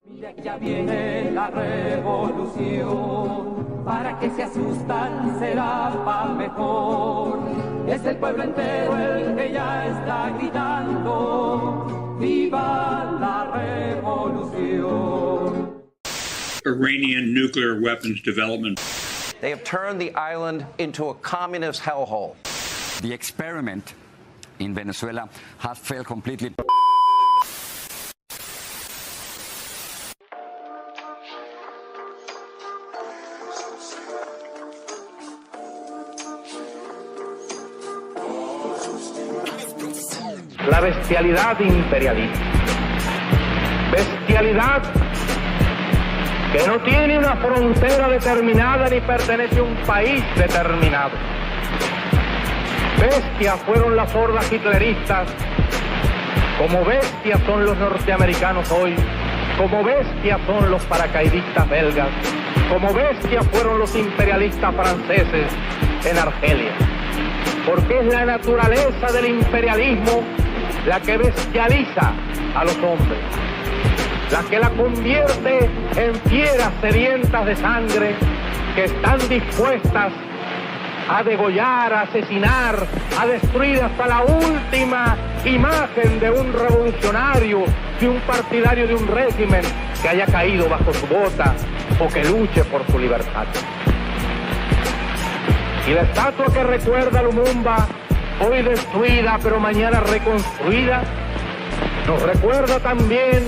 Ya viene la revolución, para que se asustan será pa' mejor. Es el pueblo entero el que ya está gritando, ¡viva la revolución! Iranian nuclear weapons development. They have turned the island into a communist hellhole. The experiment in Venezuela has failed completely. La bestialidad imperialista. Bestialidad que no tiene una frontera determinada ni pertenece a un país determinado. Bestias fueron las hordas hitleristas, como bestias son los norteamericanos hoy, como bestias son los paracaidistas belgas, como bestias fueron los imperialistas franceses en Argelia. Porque es la naturaleza del imperialismo la que bestializa a los hombres, la que la convierte en fieras sedientas de sangre que están dispuestas a degollar, a asesinar, a destruir hasta la última imagen de un revolucionario, de un partidario de un régimen que haya caído bajo su bota o que luche por su libertad. Y la estatua que recuerda a Lumumba, hoy destruida pero mañana reconstruida, nos recuerda también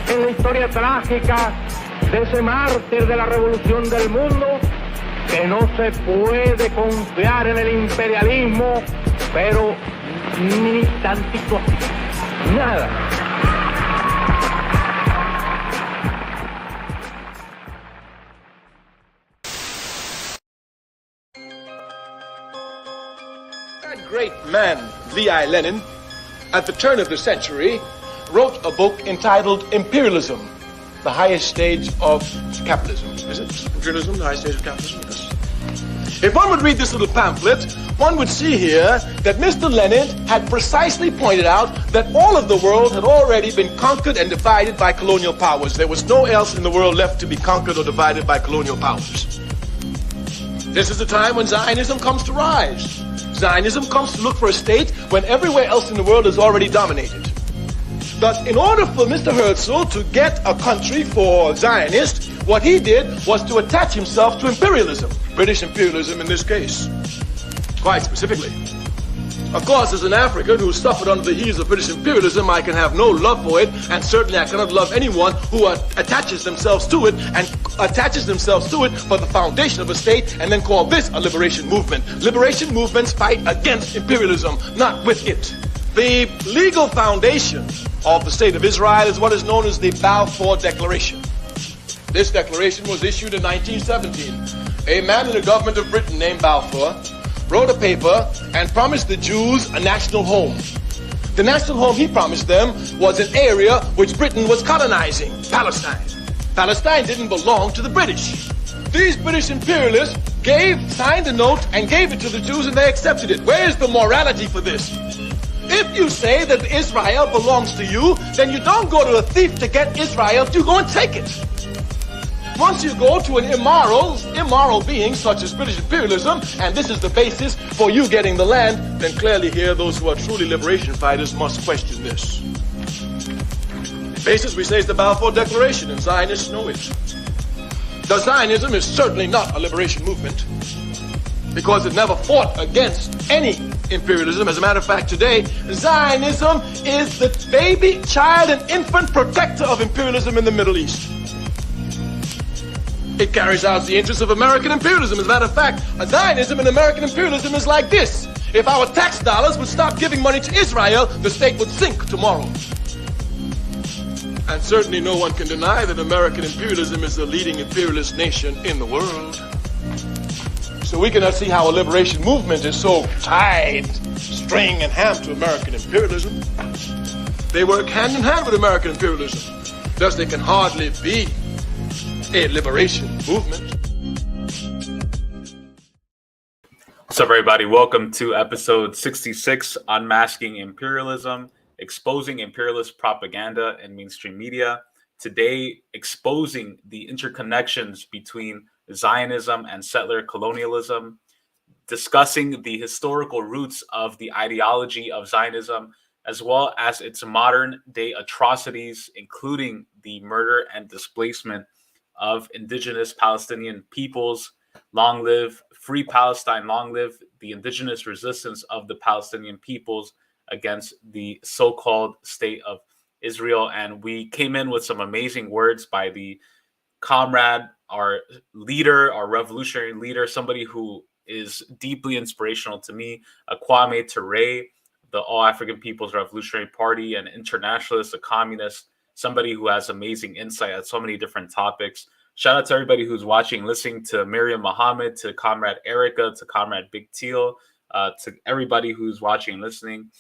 en la historia trágica de ese mártir de la revolución del mundo, que no se puede confiar en el imperialismo, pero ni tantito así, nada. That great man, V.I. Lenin, at the turn of the century, wrote a book entitled Imperialism, the highest stage of capitalism. Is it? Imperialism, the highest stage of capitalism? Yes. If one would read this little pamphlet, one would see here that Mr. Lenin had precisely pointed out that all of the world had already been conquered and divided by colonial powers. There was no else in the world left to be conquered or divided by colonial powers. This is the time when Zionism comes to rise. Zionism comes to look for a state when everywhere else in the world is already dominated. Thus, in order for Mr. Herzl to get a country for Zionists, what he did was to attach himself to imperialism, British imperialism in this case, quite specifically. Of course, as an African who suffered under the heels of British imperialism, I can have no love for it, and certainly I cannot love anyone who attaches themselves to it and attaches themselves to it for the foundation of a state and then call this a liberation movement. Liberation movements fight against imperialism, not with it. The legal foundation of the State of Israel is what is known as the Balfour Declaration. This declaration was issued in 1917. A man in the government of Britain named Balfour wrote a paper and promised the Jews a national home. The national home he promised them was an area which Britain was colonizing, Palestine. Palestine didn't belong to the British. These British imperialists signed a note and gave it to the Jews and they accepted it. Where is the morality for this? If you say that Israel belongs to you, then you don't go to a thief to get Israel, you go and take it. Once you go to an immoral being such as British imperialism, and this is the basis for you getting the land, then clearly here those who are truly liberation fighters must question this. The basis, we say, is the Balfour Declaration, and Zionists know it. The Zionism is certainly not a liberation movement, because it never fought against any imperialism. As a matter of fact, today, Zionism is the baby, child, and infant protector of imperialism in the Middle East. It carries out the interests of American imperialism. As a matter of fact, Zionism and American imperialism is like this. If our tax dollars would stop giving money to Israel, the state would sink tomorrow. And certainly no one can deny that American imperialism is the leading imperialist nation in the world. So we cannot see how a liberation movement is so tied, string and ham to American imperialism. They work hand in hand with American imperialism. Thus they can hardly be a liberation movement. What's up, everybody? Welcome to episode 66, Unmasking Imperialism, Exposing Imperialist Propaganda in Mainstream Media. today exposing the interconnections between Zionism and settler colonialism, discussing the historical roots of the ideology of Zionism, as well as its modern day atrocities, including the murder and displacement of indigenous Palestinian peoples. Long live Free Palestine, long live the indigenous resistance of the Palestinian peoples against the so-called state of Israel. And we came in with some amazing words by the comrade, our leader, our revolutionary leader, somebody who is deeply inspirational to me, Kwame Ture, the All African People's Revolutionary Party, an internationalist, a communist, somebody who has amazing insight at so many different topics. Shout out to everybody who's watching, listening, to Miriam Muhammad, to Comrade Erica, to Comrade Big Teal, to everybody who's watching and listening.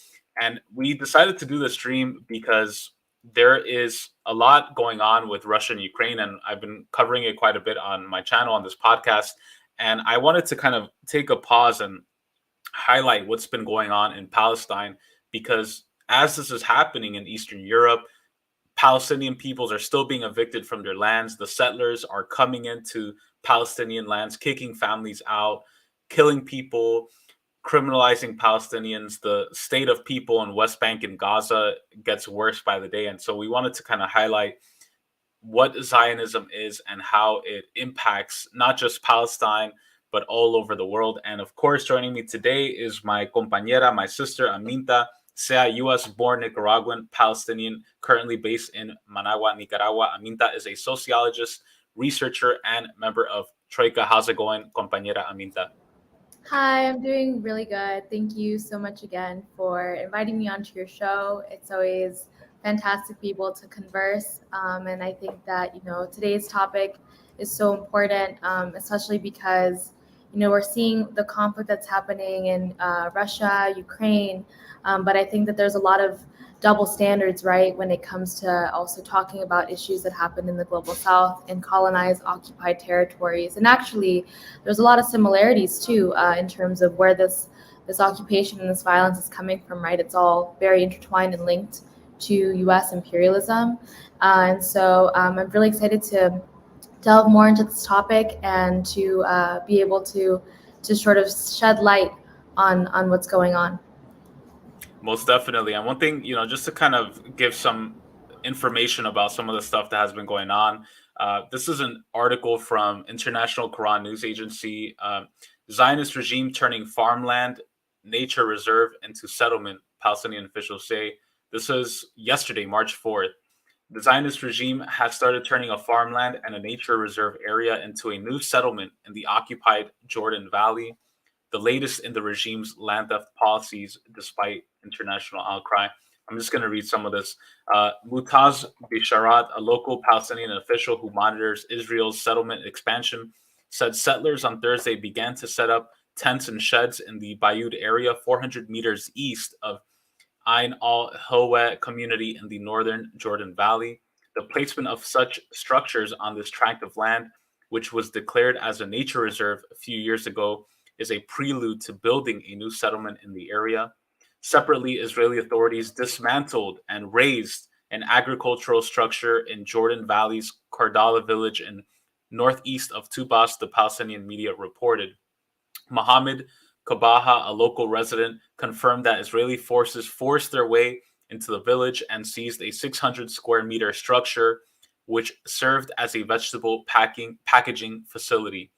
And we decided to do the stream because there is a lot going on with Russia and Ukraine, and I've been covering it quite a bit on my channel, on this podcast. And I wanted to kind of take a pause and highlight what's been going on in Palestine, because as this is happening in Eastern Europe, Palestinian peoples are still being evicted from their lands. The settlers are coming into Palestinian lands, kicking families out, killing people, criminalizing Palestinians. The state of people in West Bank and Gaza gets worse by the day. And so we wanted to kind of highlight what Zionism is and how it impacts not just Palestine, but all over the world. And of course, joining me today is my compañera, my sister, Aminta Zea, U.S.-born Nicaraguan Palestinian, currently based in Managua, Nicaragua. Aminta is a sociologist, researcher, and member of Troika. How's it going, compañera Aminta? Hi, I'm doing really good. Thank you so much again for inviting me onto your show. It's always fantastic to be able to converse. And I think that, today's topic is so important, especially because, we're seeing the conflict that's happening in Russia, Ukraine. But I think that there's a lot of double standards, right, when it comes to also talking about issues that happen in the global south in colonized, occupied territories. And actually, there's a lot of similarities too in terms of where this occupation and this violence is coming from, right? It's all very intertwined and linked to U.S. imperialism. And so I'm really excited to delve more into this topic and to be able to sort of shed light on what's going on. Most definitely. And one thing, just to kind of give some information about some of the stuff that has been going on. This is an article from International Quran News Agency. Zionist regime turning farmland, nature reserve into settlement, Palestinian officials say. This is yesterday, March 4th. The Zionist regime has started turning a farmland and a nature reserve area into a new settlement in the occupied Jordan Valley, the latest in the regime's land theft policies, despite international outcry. I'm just going to read some of this. Mutaz Bisharat, a local Palestinian official who monitors Israel's settlement expansion, said settlers on Thursday began to set up tents and sheds in the Bayud area, 400 meters east of Ain al-Hilwa community in the northern Jordan Valley. The placement of such structures on this tract of land, which was declared as a nature reserve a few years ago, is a prelude to building a new settlement in the area. Separately, Israeli authorities dismantled and razed an agricultural structure in Jordan Valley's Kardala village in northeast of Tubas, the Palestinian media reported. Mohammed Kabaha, a local resident, confirmed that Israeli forces forced their way into the village and seized a 600 square meter structure, which served as a vegetable packaging facility.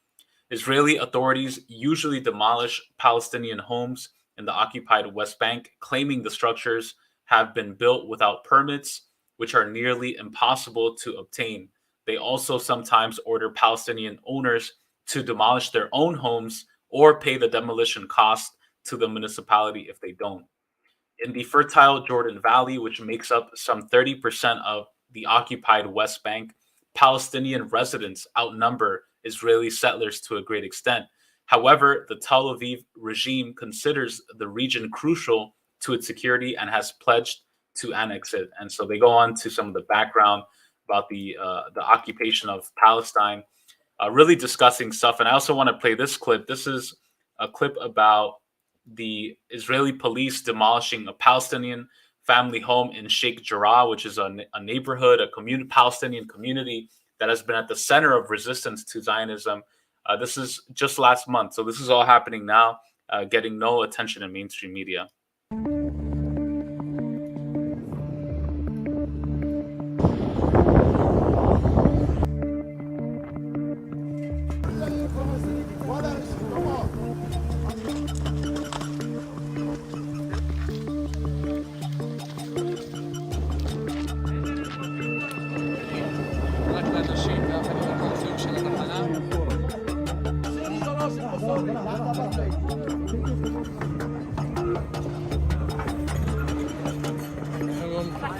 Israeli authorities usually demolish Palestinian homes in the occupied West Bank, claiming the structures have been built without permits, which are nearly impossible to obtain. They also sometimes order Palestinian owners to demolish their own homes or pay the demolition cost to the municipality if they don't. In the fertile Jordan Valley, which makes up some 30% of the occupied West Bank, Palestinian residents outnumber Israeli settlers to a great extent. However, the Tel Aviv regime considers the region crucial to its security and has pledged to annex it. And so they go on to some of the background about the occupation of Palestine, really discussing stuff. And I also want to play this clip. This is a clip about the Israeli police demolishing a Palestinian family home in Sheikh Jarrah, which is a neighborhood, a Palestinian community that has been at the center of resistance to Zionism. This is just last month. So this is all happening now, getting no attention in mainstream media.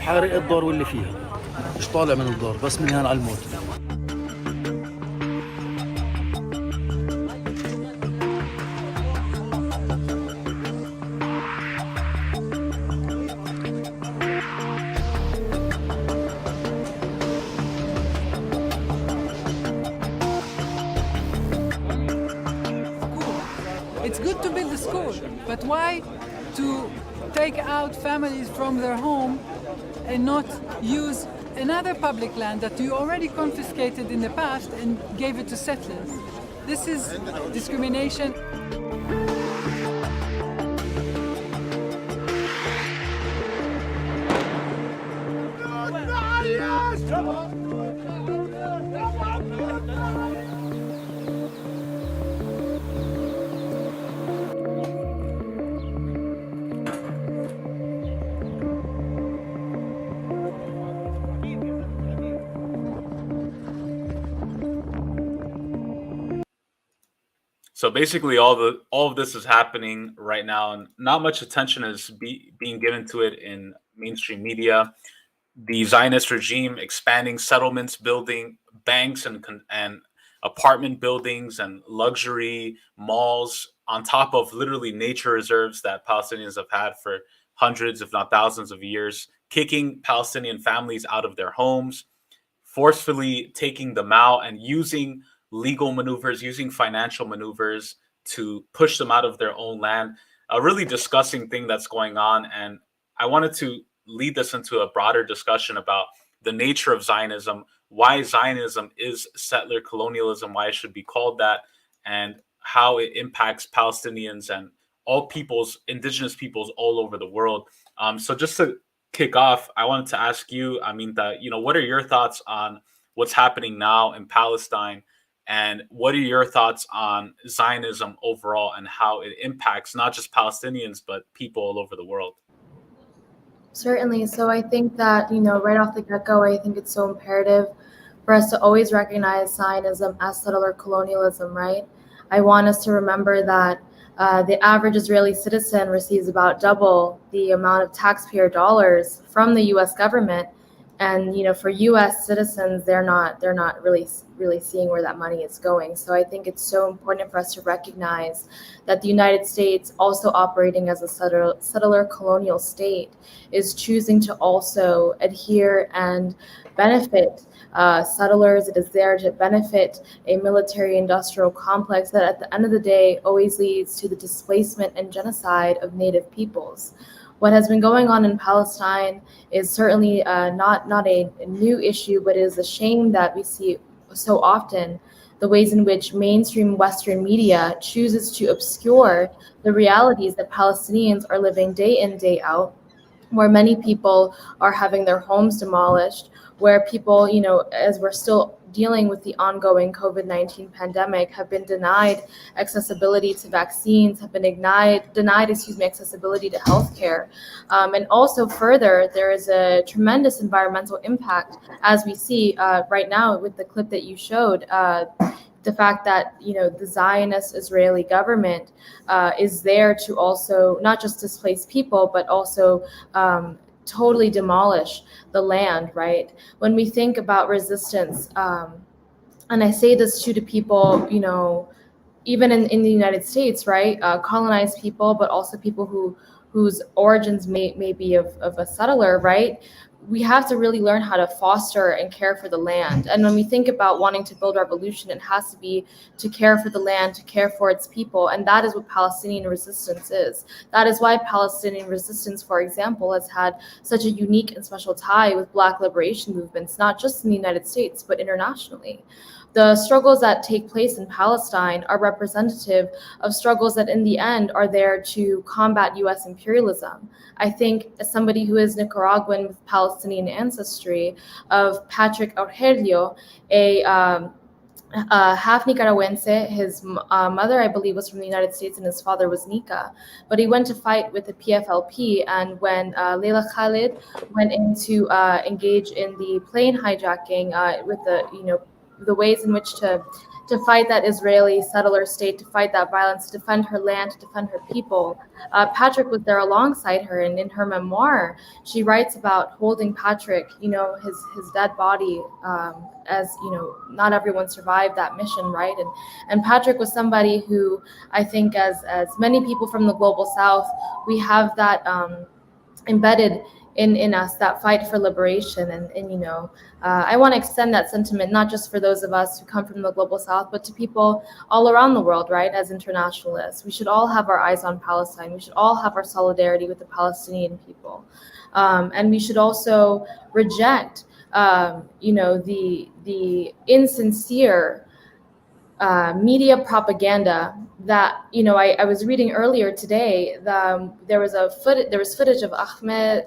حارق الدار واللي فيها مش طالع من الدار بس من هنا على الموت. It's good to build a school, but why to take out families from their home and not use another public land that you already confiscated in the past and gave it to settlers? This is discrimination. So basically, all of this is happening right now, and not much attention is being given to it in mainstream media. The Zionist regime expanding settlements, building banks and apartment buildings and luxury malls on top of literally nature reserves that Palestinians have had for hundreds, if not thousands of years, kicking Palestinian families out of their homes, forcefully taking them out and using legal maneuvers, using financial maneuvers to push them out of their own land. A really disgusting thing that's going on. And I wanted to lead this into a broader discussion about the nature of Zionism, why Zionism is settler colonialism, why it should be called that, and how it impacts Palestinians and all peoples, indigenous peoples all over the world. So just to kick off, I wanted to ask you, Aminta, what are your thoughts on what's happening now in Palestine? And what are your thoughts on Zionism overall and how it impacts not just Palestinians, but people all over the world? Certainly. So I think that, right off the get-go, I think it's so imperative for us to always recognize Zionism as settler colonialism, right? I want us to remember that the average Israeli citizen receives about double the amount of taxpayer dollars from the U.S. government. And for U.S. citizens, they're not really seeing where that money is going. So I think it's so important for us to recognize that the United States, also operating as a settler colonial state, is choosing to also adhere and benefit settlers. It is there to benefit a military-industrial complex that, at the end of the day, always leads to the displacement and genocide of Native peoples. What has been going on in Palestine is certainly not a new issue, but it is a shame that we see so often the ways in which mainstream Western media chooses to obscure the realities that Palestinians are living day in, day out, where many people are having their homes demolished, where people, as we're still dealing with the ongoing COVID-19 pandemic, have been denied accessibility to vaccines, have been denied accessibility to healthcare. And also further, there is a tremendous environmental impact, as we see right now with the clip that you showed, the fact that, the Zionist Israeli government is there to also not just displace people, but also totally demolish the land, right? When we think about resistance, and I say this to people, even in the United States, right? Colonized people, but also people whose origins may be of a settler, right? we have to really learn how to foster and care for the land. And when we think about wanting to build revolution, it has to be to care for the land, to care for its people. And that is what Palestinian resistance is. That is why Palestinian resistance, for example, has had such a unique and special tie with Black liberation movements, not just in the United States, but internationally. The struggles that take place in Palestine are representative of struggles that in the end are there to combat US imperialism. I think, as somebody who is Nicaraguan with Palestinian ancestry, of Patrick Aurelio, a half Nicaraguense. His mother, I believe, was from the United States and his father was Nica. But he went to fight with the PFLP, and when Leila Khalid went in to engage in the plane hijacking with the ways in which to fight that Israeli settler state, to fight that violence, to defend her land, to defend her people. Patrick was there alongside her, and in her memoir, she writes about holding Patrick, his dead body, as not everyone survived that mission, right? And Patrick was somebody who, I think, as many people from the global South, we have that embedded in us, that fight for liberation. And I want to extend that sentiment not just for those of us who come from the global South, but to people all around the world, right? As internationalists, we should all have our eyes on Palestine. We should all have our solidarity with the Palestinian people, and we should also reject the insincere media propaganda that I was reading earlier today. There was footage of Ahed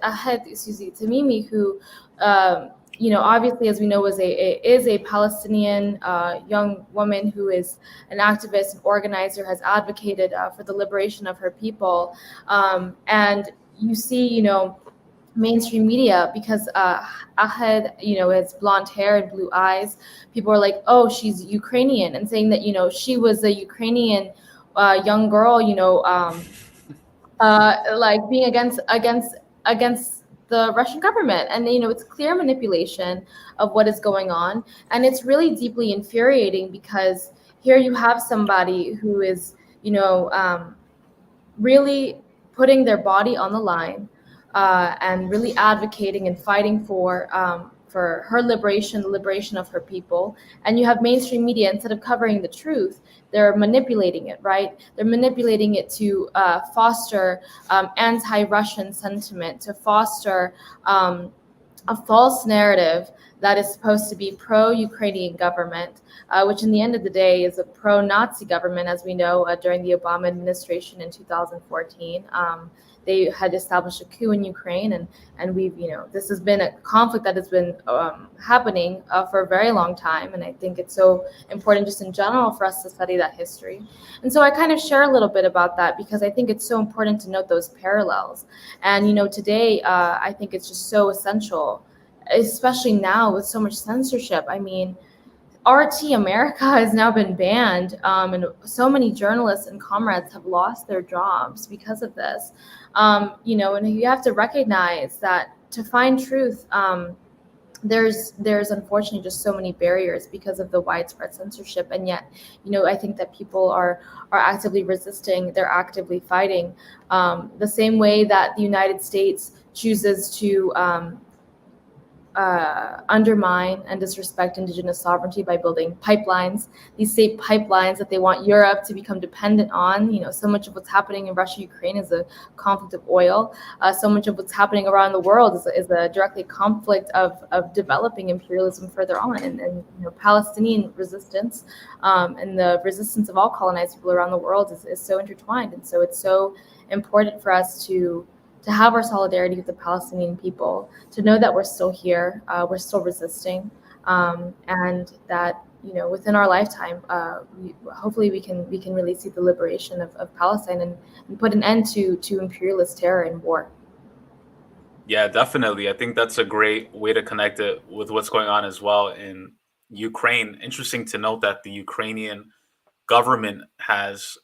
Tamimi, who obviously, as we know, is a Palestinian young woman who is an activist, an organizer, has advocated for the liberation of her people, and you see mainstream media, because Ahed, has blonde hair and blue eyes. People are like, oh, she's Ukrainian, and saying that, she was a Ukrainian young girl, like being against the Russian government. And, it's clear manipulation of what is going on. And it's really deeply infuriating, because here you have somebody who is, really putting their body on the line, and really advocating and fighting for her liberation, the liberation of her people. And you have mainstream media, instead of covering the truth, they're manipulating it, right? They're manipulating it to foster anti-Russian sentiment, to foster a false narrative that is supposed to be pro-Ukrainian government, which in the end of the day is a pro-Nazi government, as we know during the Obama administration in 2014. They had established a coup in Ukraine, and we've, this has been a conflict that has been happening for a very long time. And I think it's so important just in general for us to study that history. And so I kind of share a little bit about that, because I think it's so important to note those parallels. And, today, I think it's just so essential, especially now with so much censorship. I mean, RT America has now been banned, and so many journalists and comrades have lost their jobs because of this. And you have to recognize that to find truth, there's unfortunately just so many barriers because of the widespread censorship. And yet, I think that people are actively resisting, they're actively fighting, the same way that the United States chooses to undermine and disrespect indigenous sovereignty by building pipelines, these same pipelines that they want Europe to become dependent on. So much of what's happening in Russia, Ukraine is a conflict of oil. So much of what's happening around the world is a directly conflict of developing imperialism further on. And Palestinian resistance and the resistance of all colonized people around the world is so intertwined. And so it's so important for us to have our solidarity with the Palestinian people, to know that we're still here, we're still resisting, and that within our lifetime, hopefully we can really see the liberation of Palestine and put an end to imperialist terror and war. Yeah, definitely. I think that's a great way to connect it with what's going on as well in Ukraine. Interesting to note that the Ukrainian government has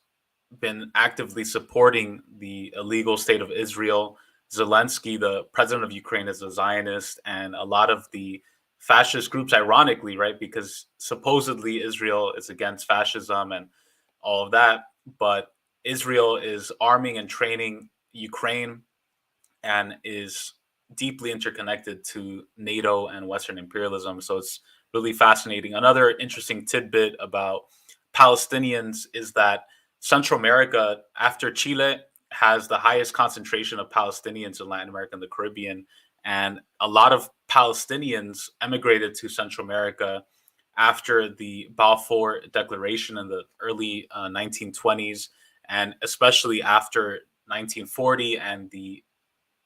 been actively supporting the illegal state of Israel. Zelensky, the president of Ukraine, is a Zionist, and a lot of the fascist groups, ironically, right, because supposedly Israel is against fascism and all of that, but Israel is arming and training Ukraine and is deeply interconnected to NATO and Western imperialism. So it's really fascinating. Another interesting tidbit about Palestinians is that Central America, after Chile, has the highest concentration of Palestinians in Latin America and the Caribbean. And a lot of Palestinians emigrated to Central America after the Balfour Declaration in the early 1920s, and especially after 1940 and the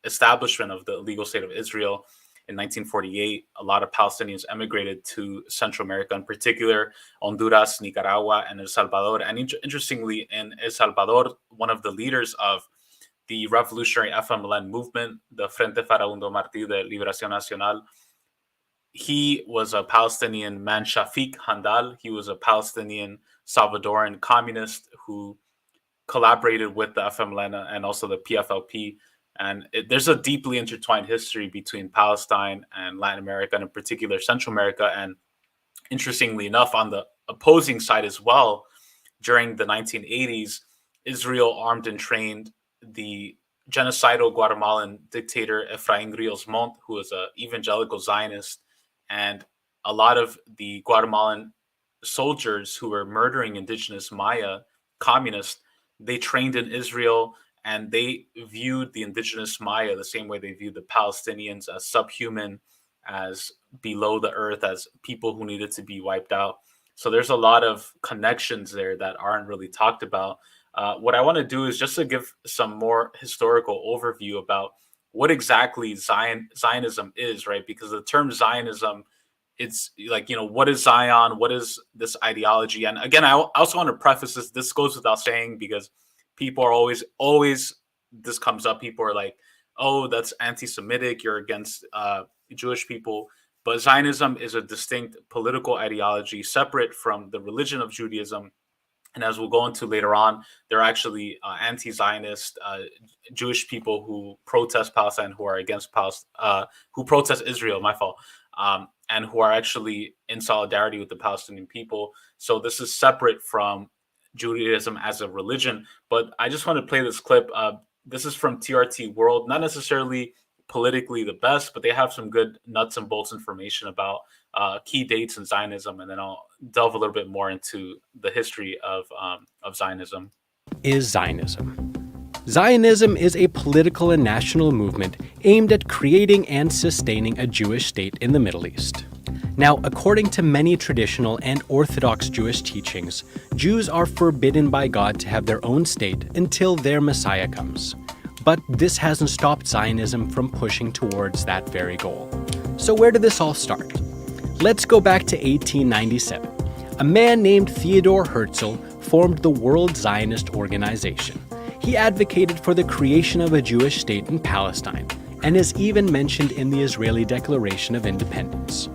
establishment of the legal state of Israel in 1948. A lot of Palestinians emigrated to Central America, in particular Honduras, Nicaragua, and El Salvador. And interestingly, in El Salvador, one of the leaders of the revolutionary FMLN movement, the Frente Farabundo Martí de Liberación Nacional, he was a Palestinian man, Shafiq Handal. He was a Palestinian Salvadoran communist who collaborated with the FMLN and also the PFLP. And there's a deeply intertwined history between Palestine and Latin America, and in particular Central America. And interestingly enough, on the opposing side as well, during the 1980s, Israel armed and trained the genocidal Guatemalan dictator Efraín Ríos Montt, who was an evangelical Zionist. And a lot of the Guatemalan soldiers who were murdering indigenous Maya communists, they trained in Israel, and they viewed the indigenous Maya the same way they viewed the Palestinians, as subhuman, as below the earth, as people who needed to be wiped out. So there's a lot of connections there that aren't really talked about. What I want to do is just to give some more historical overview about what exactly Zionism is, right? Because the term Zionism, it's like, what is Zion? What is this ideology? And again, I also want to preface this. This goes without saying, because people are always, this comes up. People are like, oh, that's anti-Semitic. You're against Jewish people. But Zionism is a distinct political ideology separate from the religion of Judaism. And as we'll go into later on, they're actually anti-Zionist Jewish people who protest Palestine, who are against Palestine, who protest Israel, my fault, and who are actually in solidarity with the Palestinian people. So this is separate from Judaism as a religion. But I just want to play this clip. This is from TRT World, not necessarily politically the best, but they have some good nuts and bolts information about key dates in Zionism, and then I'll delve a little bit more into the history of Zionism. Is Zionism? Zionism is a political and national movement aimed at creating and sustaining a Jewish state in the Middle East. Now, according to many traditional and Orthodox Jewish teachings, Jews are forbidden by God to have their own state until their Messiah comes. But this hasn't stopped Zionism from pushing towards that very goal. So where did this all start? Let's go back to 1897. A man named Theodor Herzl formed the World Zionist Organization. He advocated for the creation of a Jewish state in Palestine, and is even mentioned in the Israeli Declaration of Independence.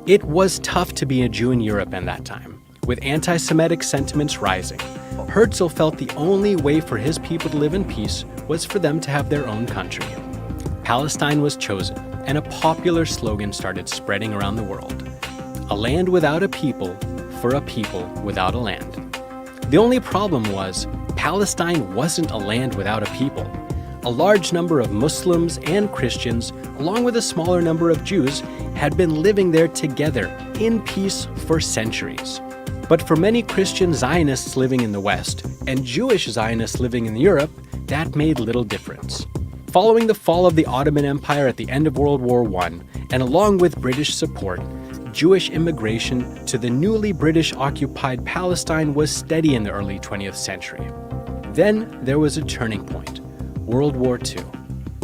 It was tough to be a Jew in Europe in that time, with anti-Semitic sentiments rising. Herzl felt the only way for his people to live in peace was for them to have their own country. Palestine was chosen, and a popular slogan started spreading around the world: a land without a people, for a people without a land. The only problem was, Palestine wasn't a land without a people. A large number of Muslims and Christians, along with a smaller number of Jews, had been living there together in peace for centuries. But for many Christian Zionists living in the West and Jewish Zionists living in Europe, that made little difference. Following the fall of the Ottoman Empire at the end of World War I, and along with British support, Jewish immigration to the newly British-occupied Palestine was steady in the early 20th century. Then there was a turning point: World War II.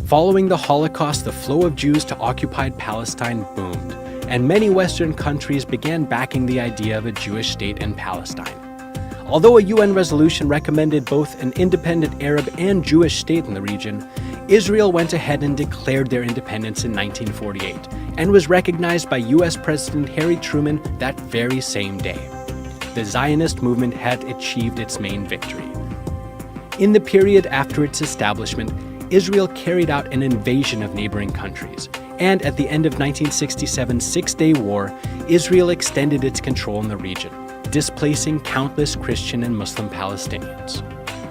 Following the Holocaust, the flow of Jews to occupied Palestine boomed, and many Western countries began backing the idea of a Jewish state in Palestine. Although a UN resolution recommended both an independent Arab and Jewish state in the region, Israel went ahead and declared their independence in 1948, and was recognized by US President Harry Truman that very same day. The Zionist movement had achieved its main victory. In the period after its establishment, Israel carried out an invasion of neighboring countries, and at the end of 1967's Six-Day War, Israel extended its control in the region, displacing countless Christian and Muslim Palestinians.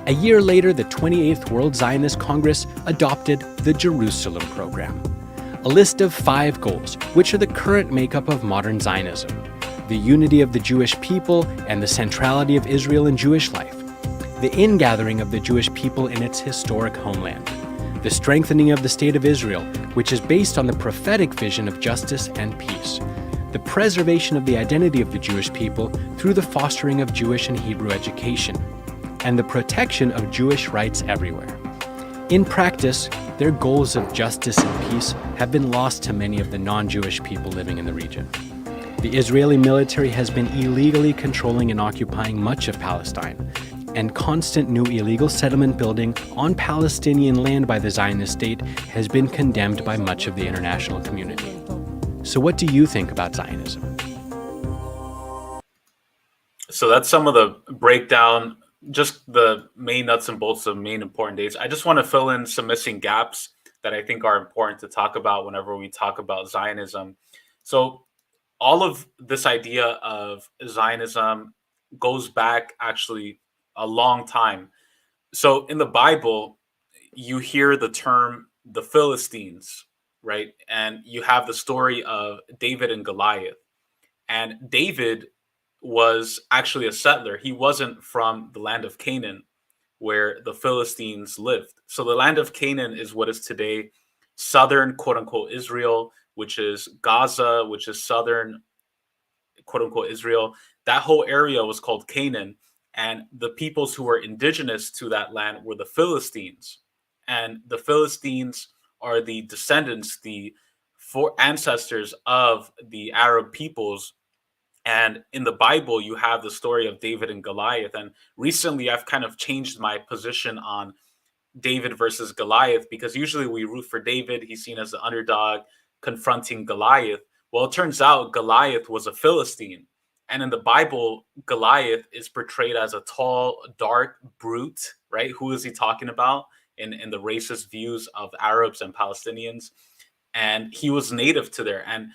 A year later, the 28th World Zionist Congress adopted the Jerusalem Program. a list of 5 goals, which are the current makeup of modern Zionism: the unity of the Jewish people and the centrality of Israel in Jewish life, the ingathering of the Jewish people in its historic homeland, the strengthening of the State of Israel, which is based on the prophetic vision of justice and peace, the preservation of the identity of the Jewish people through the fostering of Jewish and Hebrew education, and the protection of Jewish rights everywhere. In practice, their goals of justice and peace have been lost to many of the non-Jewish people living in the region. The Israeli military has been illegally controlling and occupying much of Palestine, and constant new illegal settlement building on Palestinian land by the Zionist state has been condemned by much of the international community. So what do you think about Zionism? So that's some of the breakdown, just the main nuts and bolts of main important dates. I just want to fill in some missing gaps that I think are important to talk about whenever we talk about Zionism. So all of this idea of Zionism goes back actually a long time. So in the Bible, you hear the term the Philistines, right? And you have the story of David and Goliath. And David was actually a settler. He wasn't from the land of Canaan, where the Philistines lived. So the land of Canaan is what is today southern, quote unquote, Israel, which is Gaza, which is southern, quote unquote, Israel. That whole area was called Canaan. And the peoples who were indigenous to that land were the Philistines. And the Philistines are the descendants, the ancestors of the Arab peoples. And in the Bible, you have the story of David and Goliath. And recently, I've kind of changed my position on David versus Goliath, because usually we root for David. He's seen as the underdog confronting Goliath. Well, it turns out Goliath was a Philistine. And in the Bible, Goliath is portrayed as a tall, dark brute, right? Who is he talking about in the racist views of Arabs and Palestinians? And he was native to there. And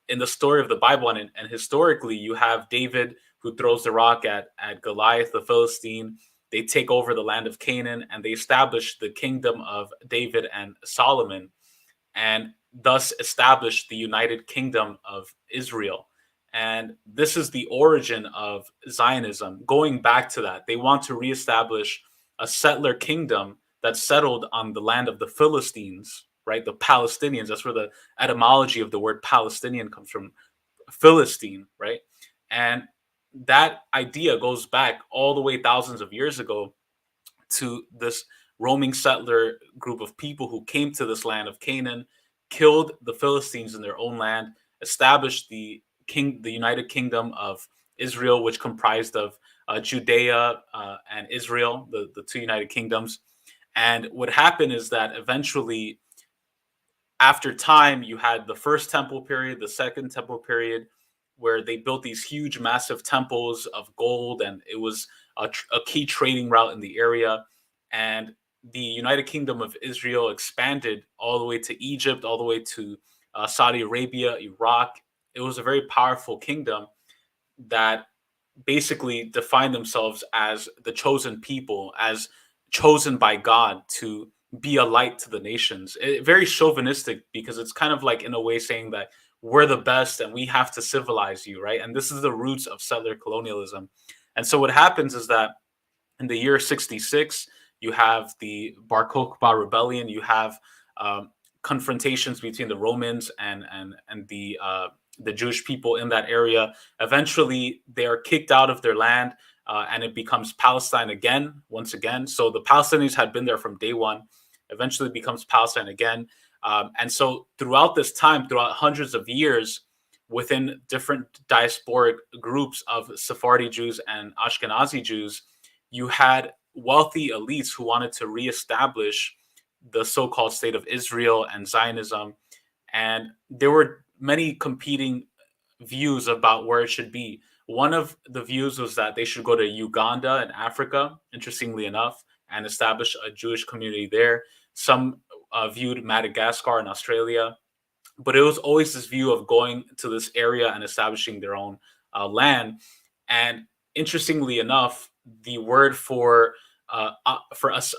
in the story of the Bible and historically, you have David who throws the rock at Goliath, the Philistine. They take over the land of Canaan and they establish the kingdom of David and Solomon, and thus establish the United Kingdom of Israel. And this is the origin of Zionism. Going back to that, they want to reestablish a settler kingdom that settled on the land of the Philistines, right? The Palestinians. That's where the etymology of the word Palestinian comes from, Philistine, right? And that idea goes back all the way thousands of years ago to this roaming settler group of people who came to this land of Canaan, killed the Philistines in their own land, established the United Kingdom of Israel, which comprised of Judea and Israel, the two United Kingdoms. And what happened is that eventually, after time, you had the first temple period, the second temple period, where they built these huge, massive temples of gold, and it was a key trading route in the area. And the United Kingdom of Israel expanded all the way to Egypt, all the way to Saudi Arabia, Iraq. It was a very powerful kingdom that basically defined themselves as the chosen people, as chosen by God to be a light to the nations. Very chauvinistic, because it's kind of like in a way saying that we're the best and we have to civilize you, right? And this is the roots of settler colonialism. And so what happens is that in the year 66, you have the Bar Kokhba rebellion. You have confrontations between the Romans and the Jewish people in that area. Eventually, they are kicked out of their land, and it becomes Palestine again, once again. So the Palestinians had been there from day one. Eventually, becomes Palestine again. And so throughout this time, throughout hundreds of years, within different diasporic groups of Sephardi Jews and Ashkenazi Jews, you had wealthy elites who wanted to reestablish the so-called state of Israel and Zionism. And there were many competing views about where it should be. One of the views was that they should go to Uganda in Africa, interestingly enough, and establish a Jewish community there. Some viewed Madagascar in Australia, but it was always this view of going to this area and establishing their own land. And interestingly enough, the word for us,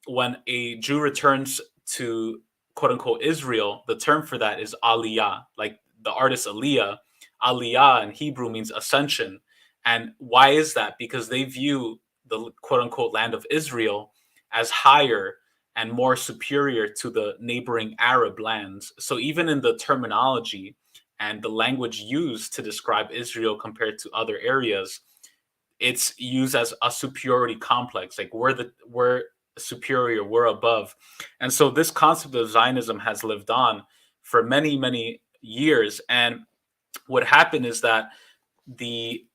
when a Jew returns to quote unquote Israel, the term for that is aliyah, like the artist Aliyah. Aliyah in Hebrew means ascension. And why is that? Because they view the quote unquote land of Israel as higher and more superior to the neighboring Arab lands. So even in the terminology and the language used to describe Israel compared to other areas, it's used as a superiority complex, like we're superior, we're above. And so this concept of Zionism has lived on for many, many years. And what happened is that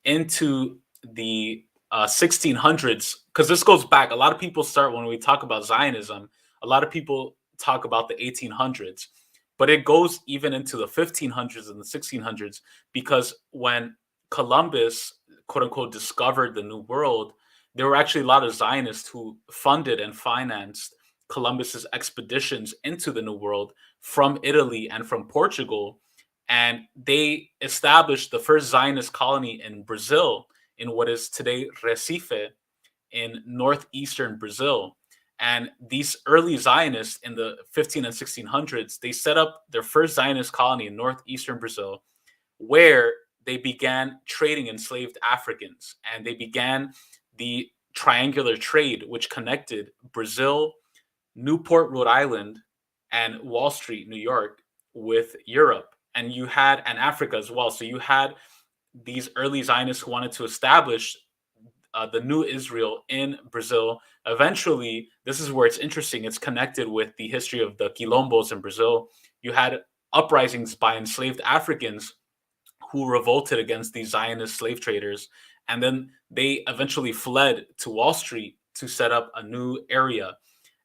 into the 1600s, because this goes back, a lot of people start when we talk about Zionism, a lot of people talk about the 1800s, but it goes even into the 1500s and the 1600s, because when Columbus, quote unquote, discovered the New World, there were actually a lot of Zionists who funded and financed Columbus's expeditions into the New World from Italy and from Portugal. And they established the first Zionist colony in Brazil, in what is today Recife, in northeastern Brazil. And these early Zionists in the 15 and 1600s, they set up their first Zionist colony in northeastern Brazil, where they began trading enslaved Africans. And they began the triangular trade, which connected Brazil, Newport, Rhode Island, and Wall Street, New York, with Europe. And you had, and Africa as well. So you had these early Zionists who wanted to establish the new Israel in Brazil. Eventually, this is where it's interesting. It's connected with the history of the quilombos in Brazil. You had uprisings by enslaved Africans who revolted against these Zionist slave traders. And then they eventually fled to Wall Street to set up a new area.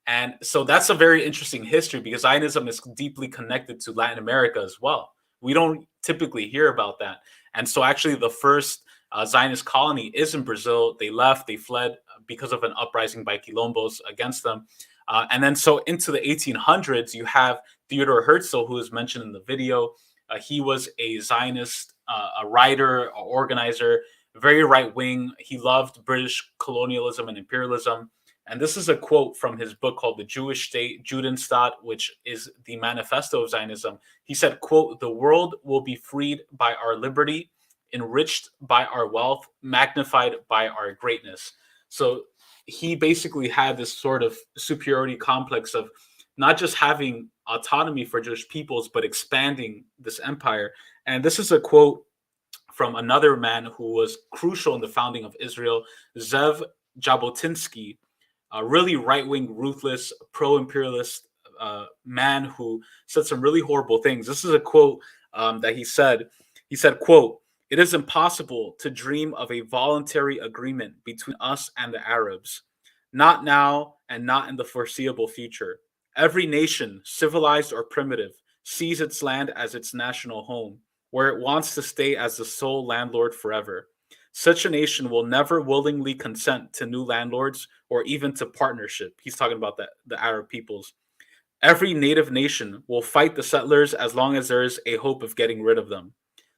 And so that's a very interesting history, because Zionism is deeply connected to Latin America as well. We don't typically hear about that. And so actually the first Zionist colony is in Brazil. They left, they fled because of an uprising by quilombos against them. And then so into the 1800s, you have Theodore Herzl, who is mentioned in the video. He was a Zionist, a writer, an organizer, very right-wing. He loved British colonialism and imperialism. And this is a quote from his book called The Jewish State, Judenstaat, which is the manifesto of Zionism. He said, quote, "The world will be freed by our liberty, enriched by our wealth, magnified by our greatness." So he basically had this sort of superiority complex of not just having autonomy for Jewish peoples, but expanding this empire. And this is a quote from another man who was crucial in the founding of Israel, Zev Jabotinsky, a really right-wing, ruthless, pro-imperialist man who said some really horrible things. This is a quote that he said. He said, quote, "It is impossible to dream of a voluntary agreement between us and the Arabs, not now and not in the foreseeable future. Every nation, civilized or primitive, sees its land as its national home, where it wants to stay as the sole landlord forever. Such a nation will never willingly consent to new landlords or even to partnership." He's talking about the Arab peoples. "Every native nation will fight the settlers as long as there is a hope of getting rid of them.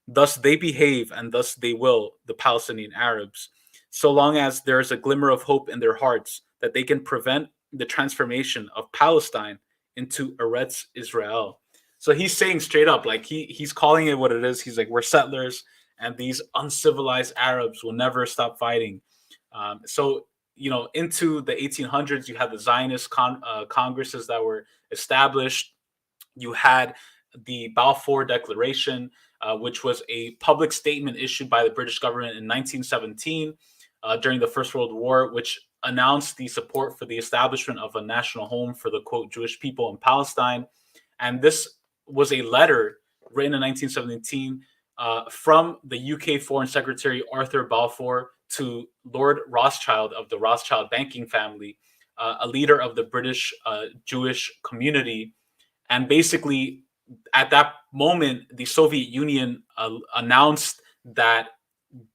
Thus they behave, and thus they will, the Palestinian Arabs, so long as there is a glimmer of hope in their hearts that they can prevent the transformation of Palestine into Eretz Israel." So he's saying straight up, like he's calling it what it is. He's like, we're settlers, and these uncivilized Arabs will never stop fighting. So, you know, into the 1800s, you had the Zionist congresses that were established. You had the Balfour Declaration, which was a public statement issued by the British government in 1917 during the First World War, which announced the support for the establishment of a national home for the, quote, Jewish people in Palestine. And this was a letter written in 1917 from the UK Foreign Secretary Arthur Balfour to Lord Rothschild of the Rothschild banking family, a leader of the British Jewish community. And basically, at that moment, the Soviet Union announced that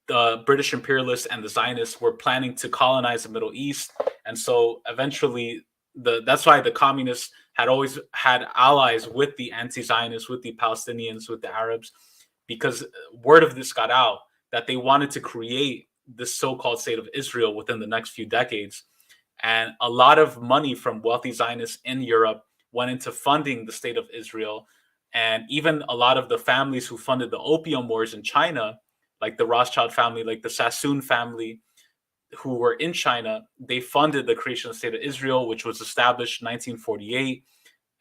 the British imperialists and the Zionists were planning to colonize the Middle East. And so eventually, that's why the communists had always had allies with the anti-Zionists, with the Palestinians, with the Arabs, because word of this got out that they wanted to create this so-called state of Israel within the next few decades. And a lot of money from wealthy Zionists in Europe went into funding the state of Israel. And even a lot of the families who funded the opium wars in China, like the Rothschild family, like the Sassoon family, who were in China, they funded the creation of the state of Israel, which was established in 1948.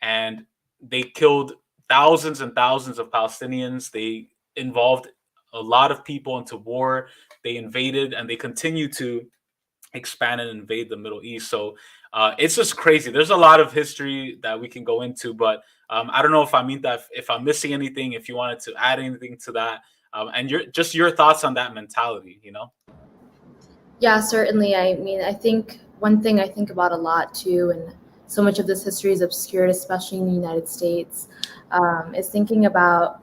And they killed thousands and thousands of Palestinians. They involved a lot of people into war. They invaded and they continue to expand and invade the Middle East. So it's just crazy. There's a lot of history that we can go into, but I don't know if if I'm missing anything, if you wanted to add anything to that, and your thoughts on that mentality, you know? Yeah, certainly. I mean, I think one thing I think about a lot too, and so much of this history is obscured, especially in the United States, is thinking about,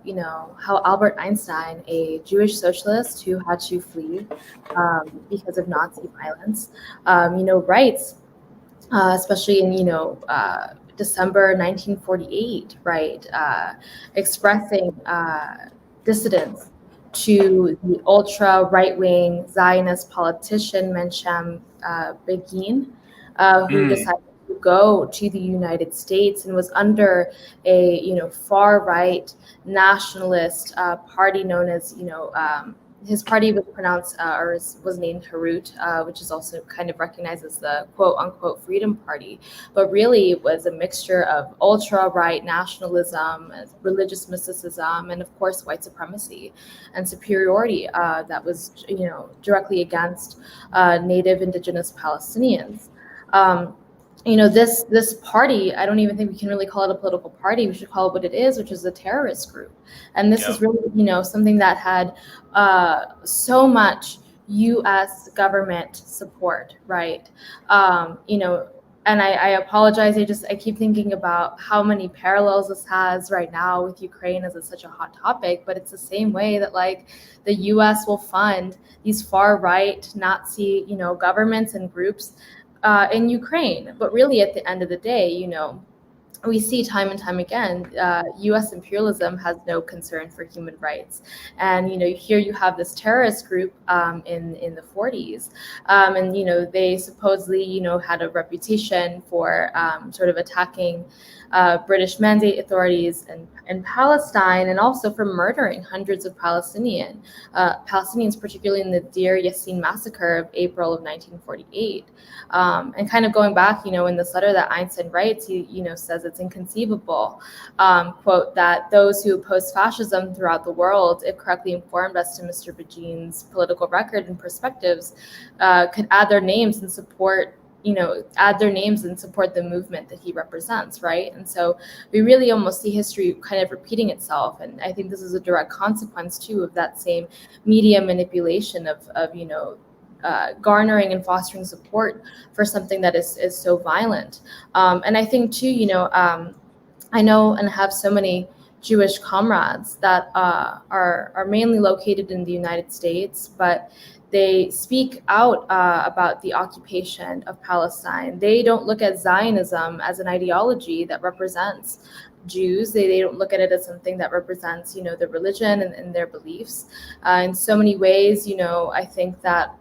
how Albert Einstein, a Jewish socialist who had to flee because of Nazi violence, writes, especially in, December 1948, right, expressing dissidence to the ultra right-wing Zionist politician Menachem Begin, who decided to go to the United States and was under a far-right nationalist party known as his party was pronounced was named Harut, which is also kind of recognized as the quote-unquote Freedom Party, but really it was a mixture of ultra-right nationalism, religious mysticism, and of course white supremacy and superiority that was directly against native indigenous Palestinians. This party, I don't even think we can really call it a political party. We should call it what it is, which is a terrorist group. And this is really, something that had so much U.S. government support, right? And I apologize. I keep thinking about how many parallels this has right now with Ukraine, as it's such a hot topic. But it's the same way that the U.S. will fund these far right Nazi, governments and groups in Ukraine. But really, at the end of the day, we see time and time again, U.S. imperialism has no concern for human rights. And, here you have this terrorist group in the 40s. And, they supposedly, had a reputation for sort of attacking British mandate authorities in Palestine, and also for murdering hundreds of Palestinians, particularly in the Deir Yassin massacre of April of 1948. And kind of going back, in this letter that Einstein writes, he, says it's inconceivable, quote, that those who oppose fascism throughout the world, if correctly informed as to Mr. Begin's political record and perspectives, could add their names and support the movement that he represents, right? And so we really almost see history kind of repeating itself. And I think this is a direct consequence, too, of that same media manipulation of garnering and fostering support for something that is so violent. And I think, too, I know and have so many Jewish comrades that are mainly located in the United States, but they speak out about the occupation of Palestine. They don't look at Zionism as an ideology that represents Jews. They don't look at it as something that represents, the religion and their beliefs. In so many ways, I think that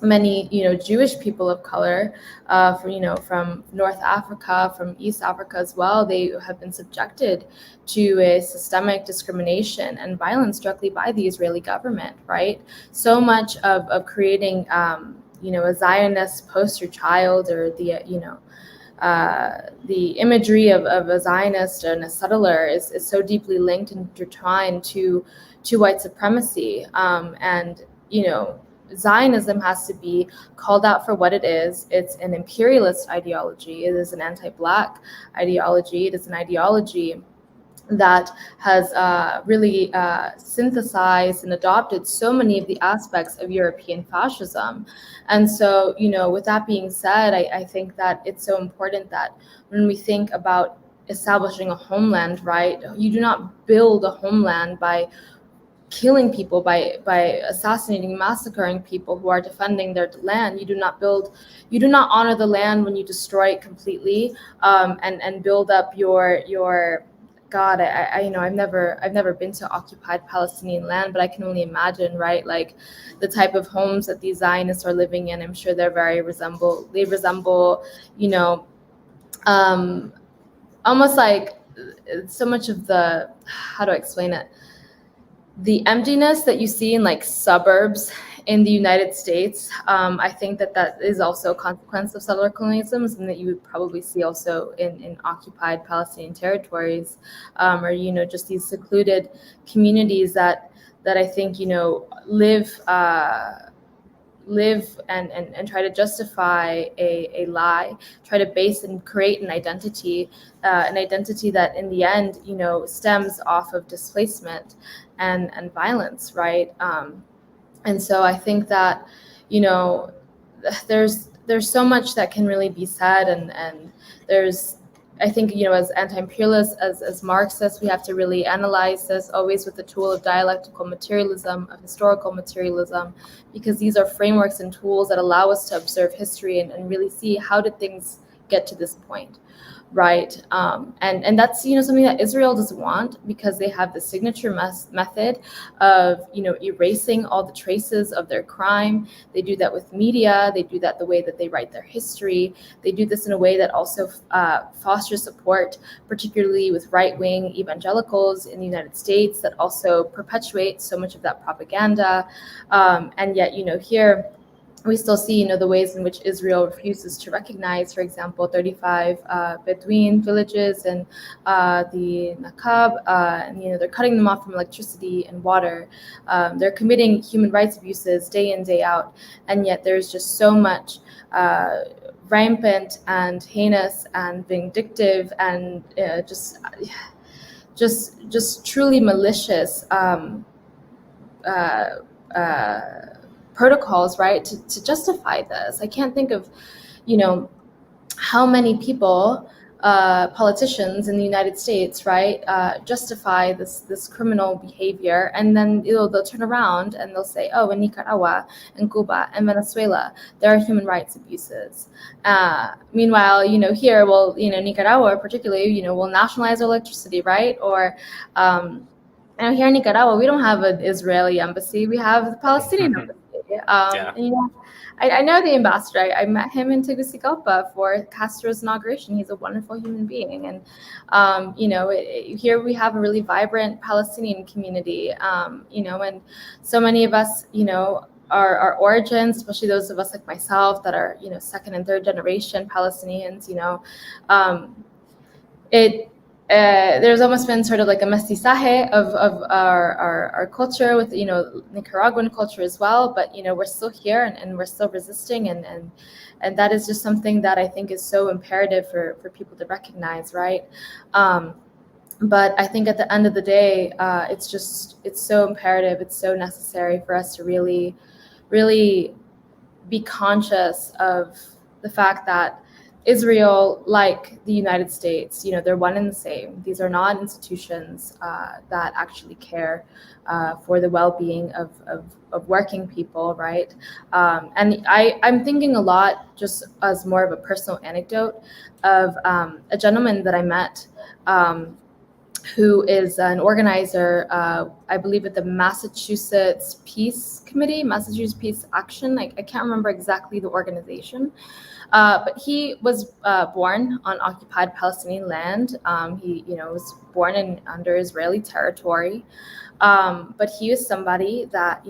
many, Jewish people of color, from North Africa, from East Africa as well, they have been subjected to a systemic discrimination and violence directly by the Israeli government, right? So much of creating, a Zionist poster child, or the imagery of a Zionist and a settler is so deeply linked and intertwined to white supremacy. And, Zionism has to be called out for what it is. It's an imperialist ideology. It is an anti-Black ideology. It is an ideology that has really synthesized and adopted so many of the aspects of European fascism. And so, with that being said, I think that it's so important that when we think about establishing a homeland, right, you do not build a homeland by killing people, by assassinating, massacring people who are defending their land. You do not honor the land when you destroy it completely, and build up your God. I've never been to occupied Palestinian land, but I can only imagine, right? Like the type of homes that these Zionists are living in. I'm sure they resemble almost like so much of the, how do I explain it? The emptiness that you see in like suburbs in the United States, I think that is also a consequence of settler colonialism, and that you would probably see also in occupied Palestinian territories, or just these secluded communities that I think live and try to justify a lie, try to base and create an identity that in the end stems off of displacement and violence, right? And so I think that there's so much that can really be said, and I think as anti-imperialists, as Marxists, we have to really analyze this always with the tool of dialectical materialism, of historical materialism, because these are frameworks and tools that allow us to observe history and really see how did things get to this point, right? And that's something that Israel doesn't want, because they have the signature method of erasing all the traces of their crime. They do that with media. They do that the way that they write their history. They do this in a way that also fosters support, particularly with right-wing evangelicals in the United States, that also perpetuate so much of that propaganda. And yet here we still see, the ways in which Israel refuses to recognize, for example, 35 Bedouin villages in the Nakab, and they're cutting them off from electricity and water. They're committing human rights abuses day in, day out, and yet there's just so much rampant and heinous and vindictive and just truly malicious protocols, right, to justify this. I can't think of, how many people, politicians in the United States, right, justify this criminal behavior, and then they'll turn around and they'll say, oh, in Nicaragua, in Cuba, and Venezuela, there are human rights abuses. Meanwhile, here, well, Nicaragua particularly, will nationalize electricity, right, or here in Nicaragua, we don't have an Israeli embassy, we have the Palestinian embassy. And, I know the ambassador. I met him in Tegucigalpa for Castro's inauguration. He's a wonderful human being, and here we have a really vibrant Palestinian community. And so many of us, our origins, especially those of us like myself that are second and third generation Palestinians. There's almost been sort of like a mestizaje of our culture with Nicaraguan culture as well, but we're still here and we're still resisting, and that is just something that I think is so imperative for people to recognize, right? But I think at the end of the day, it's so imperative, it's so necessary for us to really be conscious of the fact that Israel, like the United States, they're one and the same. These are not institutions that actually care for the well-being of working people, right? And I'm thinking a lot, just as more of a personal anecdote, of a gentleman that I met who is an organizer, I believe, at the Massachusetts Peace Committee, Massachusetts Peace Action. I can't remember exactly the organization. But he was born on occupied Palestinian land. He, was born under Israeli territory. But he was somebody that,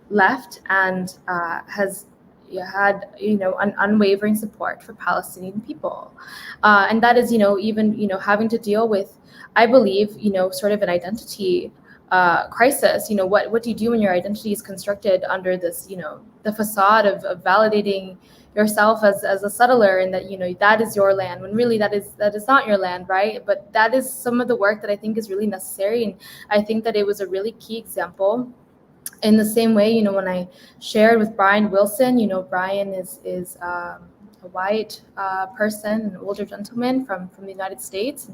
left and has had, an unwavering support for Palestinian people. And that is, even, having to deal with, I believe, sort of an identity crisis. What do you do when your identity is constructed under this, the facade of validating yourself as a settler, and that that is your land, when really that is not your land, right? But that is some of the work that I think is really necessary, and I think that it was a really key example. In the same way, when I shared with Brian Wilson, Brian is a white person, an older gentleman from the United States,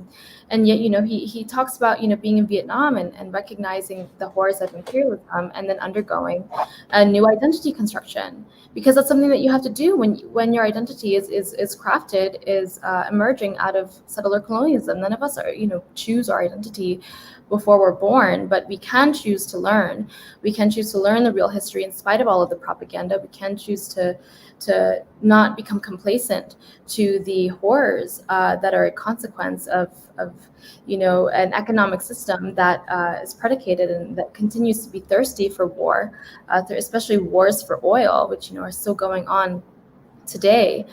and yet he talks about being in Vietnam and recognizing the horrors of imperialism, and then undergoing a new identity construction, because that's something that you have to do when your identity is crafted, is emerging out of settler colonialism. None of us are choose our identity before we're born, but we can choose to learn. We can choose to learn the real history in spite of all of the propaganda. We can choose to not become complacent to the horrors that are a consequence of an economic system that is predicated and that continues to be thirsty for war, especially wars for oil, which are still going on today.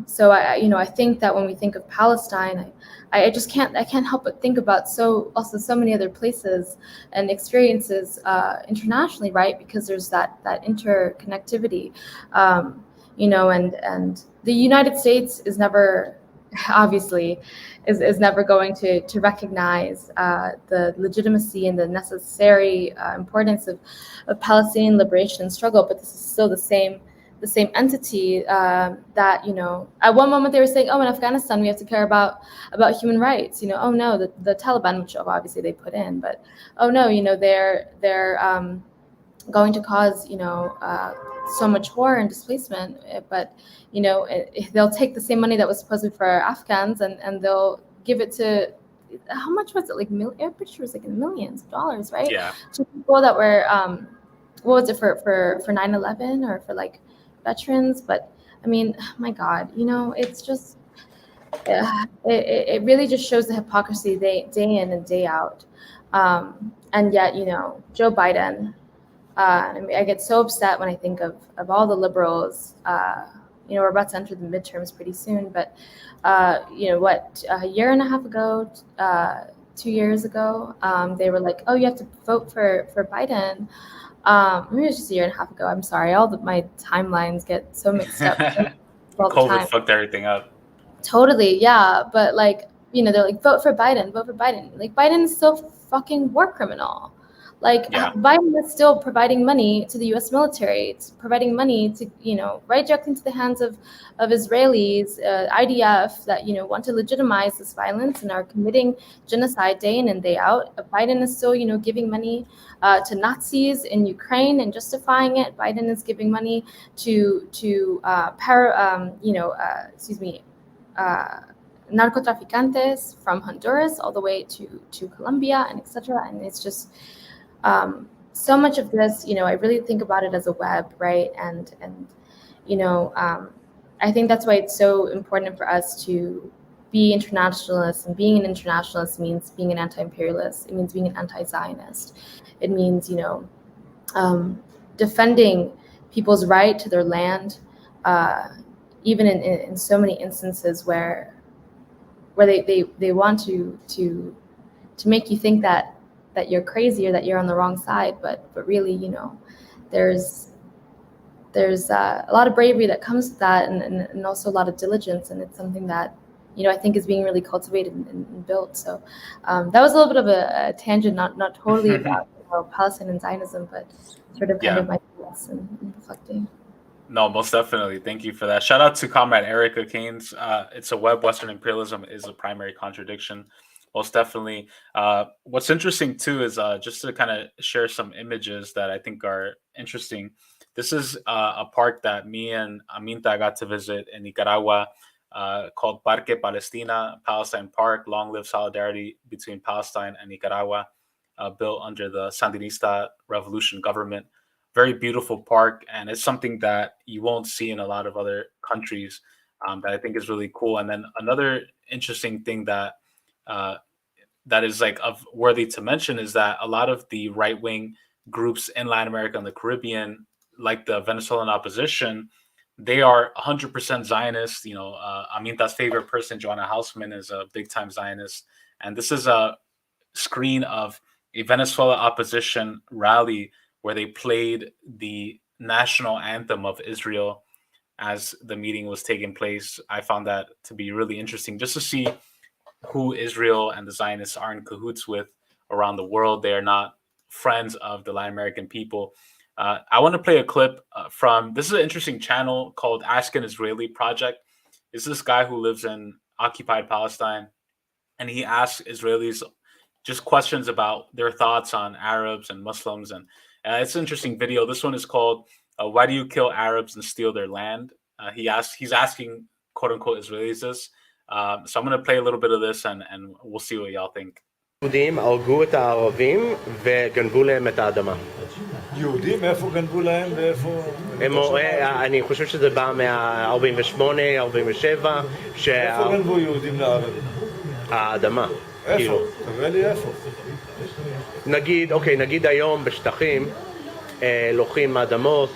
So I think that when we think of Palestine, I can't help but think about so many other places and experiences internationally, right? Because there's that interconnectivity, and the United States is never, obviously, is never going to recognize the legitimacy and the necessary importance of Palestinian liberation struggle. But this is still the same entity that, at one moment they were saying, oh, in Afghanistan we have to care about human rights. Oh no, the Taliban, which obviously they put in, but oh no, they're going to cause so much war and displacement. But they'll take the same money that was supposed for Afghans and they'll give it to, how much was it, like I'm pretty sure it was like in millions of dollars, right? Yeah. To people that were what was it for 9/11 or for like veterans. But I mean, my God, it's just it really just shows the hypocrisy day in and day out. And yet, Joe Biden, I get so upset when I think of all the liberals. We're about to enter the midterms pretty soon, but a year and a half ago, 2 years ago, they were like, oh, you have to vote for Biden. Maybe it was just a year and a half ago. I'm sorry. My timelines get so mixed up. COVID fucked everything up. Totally, yeah. But they're like, vote for Biden. Like, Biden is still fucking war criminal. Like, yeah. Biden is still providing money to the U.S. military. It's providing money to, right directly into the hands of Israelis, IDF, that, want to legitimize this violence and are committing genocide day in and day out. Biden is still, giving money to Nazis in Ukraine and justifying it. Biden is giving money to narcotraficantes from Honduras all the way to Colombia and etc. And it's just so much of this, I really think about it as a web, right? And I think that's why it's so important for us to be internationalists. And being an internationalist means being an anti-imperialist. It means being an anti-Zionist. It means, defending people's right to their land, even in so many instances where they want to make you think that you're crazy or that you're on the wrong side, but really, there's a lot of bravery that comes with that, and also a lot of diligence, and it's something that I think is being really cultivated and built. So that was a little bit of a tangent, not totally about Palestine and Zionism, but sort of kind of my thoughts and reflecting. No, most definitely. Thank you for that. Shout out to Comrade Erica Keynes. It's a web. Western imperialism is a primary contradiction. Most definitely. What's interesting too is just to kind of share some images that I think are interesting. This is a park that me and Aminta got to visit in Nicaragua, called Parque Palestina, Palestine Park. Long live solidarity between Palestine and Nicaragua, built under the Sandinista revolution government. Very beautiful park, and it's something that you won't see in a lot of other countries, that I think is really cool. And then another interesting thing that is like worthy to mention is that a lot of the right-wing groups in Latin America and the Caribbean, like the Venezuelan opposition, they are 100% Zionist. Aminta's favorite person, Joanna Hausman, is a big-time Zionist. And this is a screen of a Venezuela opposition rally where they played the national anthem of Israel as the meeting was taking place. I found that to be really interesting, just to see who Israel and the Zionists are in cahoots with around the world. They are not friends of the Latin American people. I want to play a clip from, this is an interesting channel called Ask an Israeli Project. It's this guy who lives in occupied Palestine, and he asks Israelis just questions about their thoughts on Arabs and Muslims. And it's an interesting video. This one is called, Why Do You Kill Arabs and Steal Their Land? He's asking, quote unquote, Israelis this. So I'm going to play a little bit of this, and we'll see what y'all think. יהודים הרגו את הערבים וגנבו להם את האדמה. יהודים, מאיפה גנבו להם ואיפה... אני חושב שזה בא מה-48, 47, איפה גנבו יהודים לערבים? האדמה. איפה? תראה לי איפה. נגיד היום בשטחים לוקחים אדמות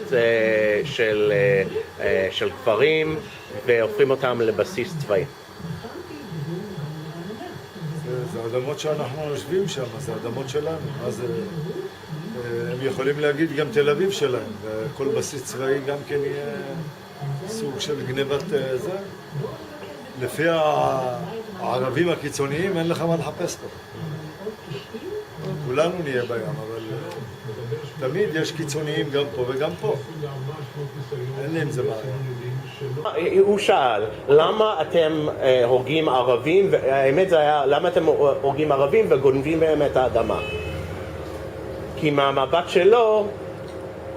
של כפרים והופכים אותם לבסיס צבאי. זה אדמות שאנחנו יושבים שם, זה אדמות שלנו. אז הם יכולים להגיד גם תל אביב שלהם, וכל בסיס צבאי גם כן יהיה סוג של גנבת זה. לפי הערבים הקיצוניים אין לך מה לחפש פה. כולנו נהיה בים, אבל תמיד יש קיצוניים גם פה וגם פה. אין לי עם זה בעיה. הוא שאל, למה אתם הורגים ערבים, והאמת זה היה, למה אתם הורגים ערבים וגונבים בהם את האדמה? כי מהמבט שלו,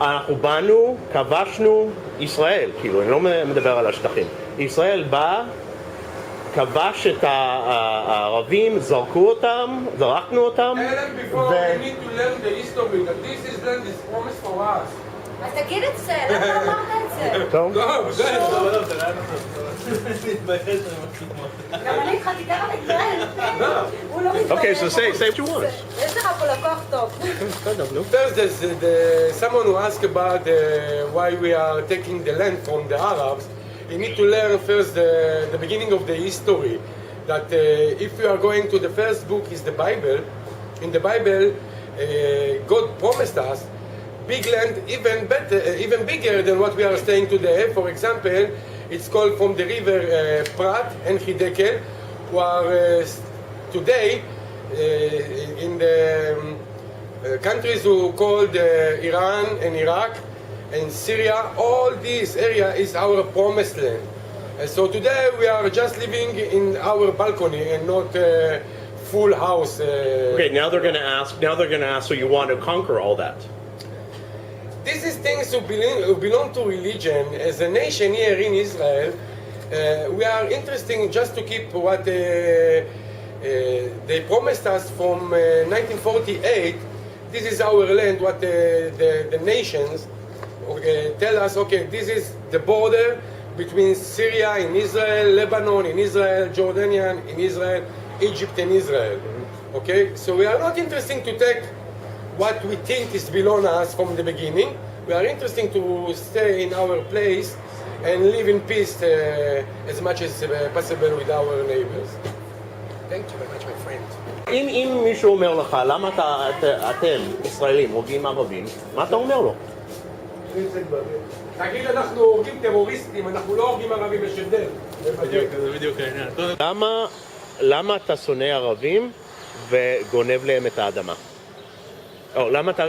אנחנו באנו, כבשנו ישראל, כאילו, אני לא מדבר על השטחים. ישראל בא, כבש את הערבים, זרקו אותם, זרקנו אותם. אז תגיד את זה, למה אמרת את זה? טוב. גם אני התחלתי ככה להתנהל. הוא לא מתבייש. Okay, so say what you want. יש לך פה לקוח טוב. First, there's someone who asked about why we are taking the land from the Arabs. You need to learn first the beginning of the history. That if we are going to the first book is the Bible. In the Bible, God promised us big land, even bigger than what we are staying today. For example, it's called from the river Prat and Hidekel, who are today in the countries who called Iran and Iraq and Syria. All this area is our promised land. So today we are just living in our balcony and not full house. Okay, now they're going to ask, so you want to conquer all that? This is things who belong to religion. As a nation here in Israel, we are interesting just to keep what they promised us from 1948. This is our land, what the nations tell us, okay, this is the border between Syria and Israel, Lebanon in Israel, Jordanian in Israel, Egypt and Israel. Okay, so we are not interested to take what we think is belong to us from the beginning. We are interested to stay in our place and live in peace as much as possible with our neighbors. Thank you very much, my friend. אם מישהו אומר לך, למה אתם, ישראלים, הורגים ערבים, מה אתה אומר לו? תגיד, אנחנו הורגים טרוריסטים, אנחנו לא הורגים ערבים, יש הבדל. זה בדיוק העניין. למה אתה שונא ערבים וגונב להם את האדמה? או למה אתה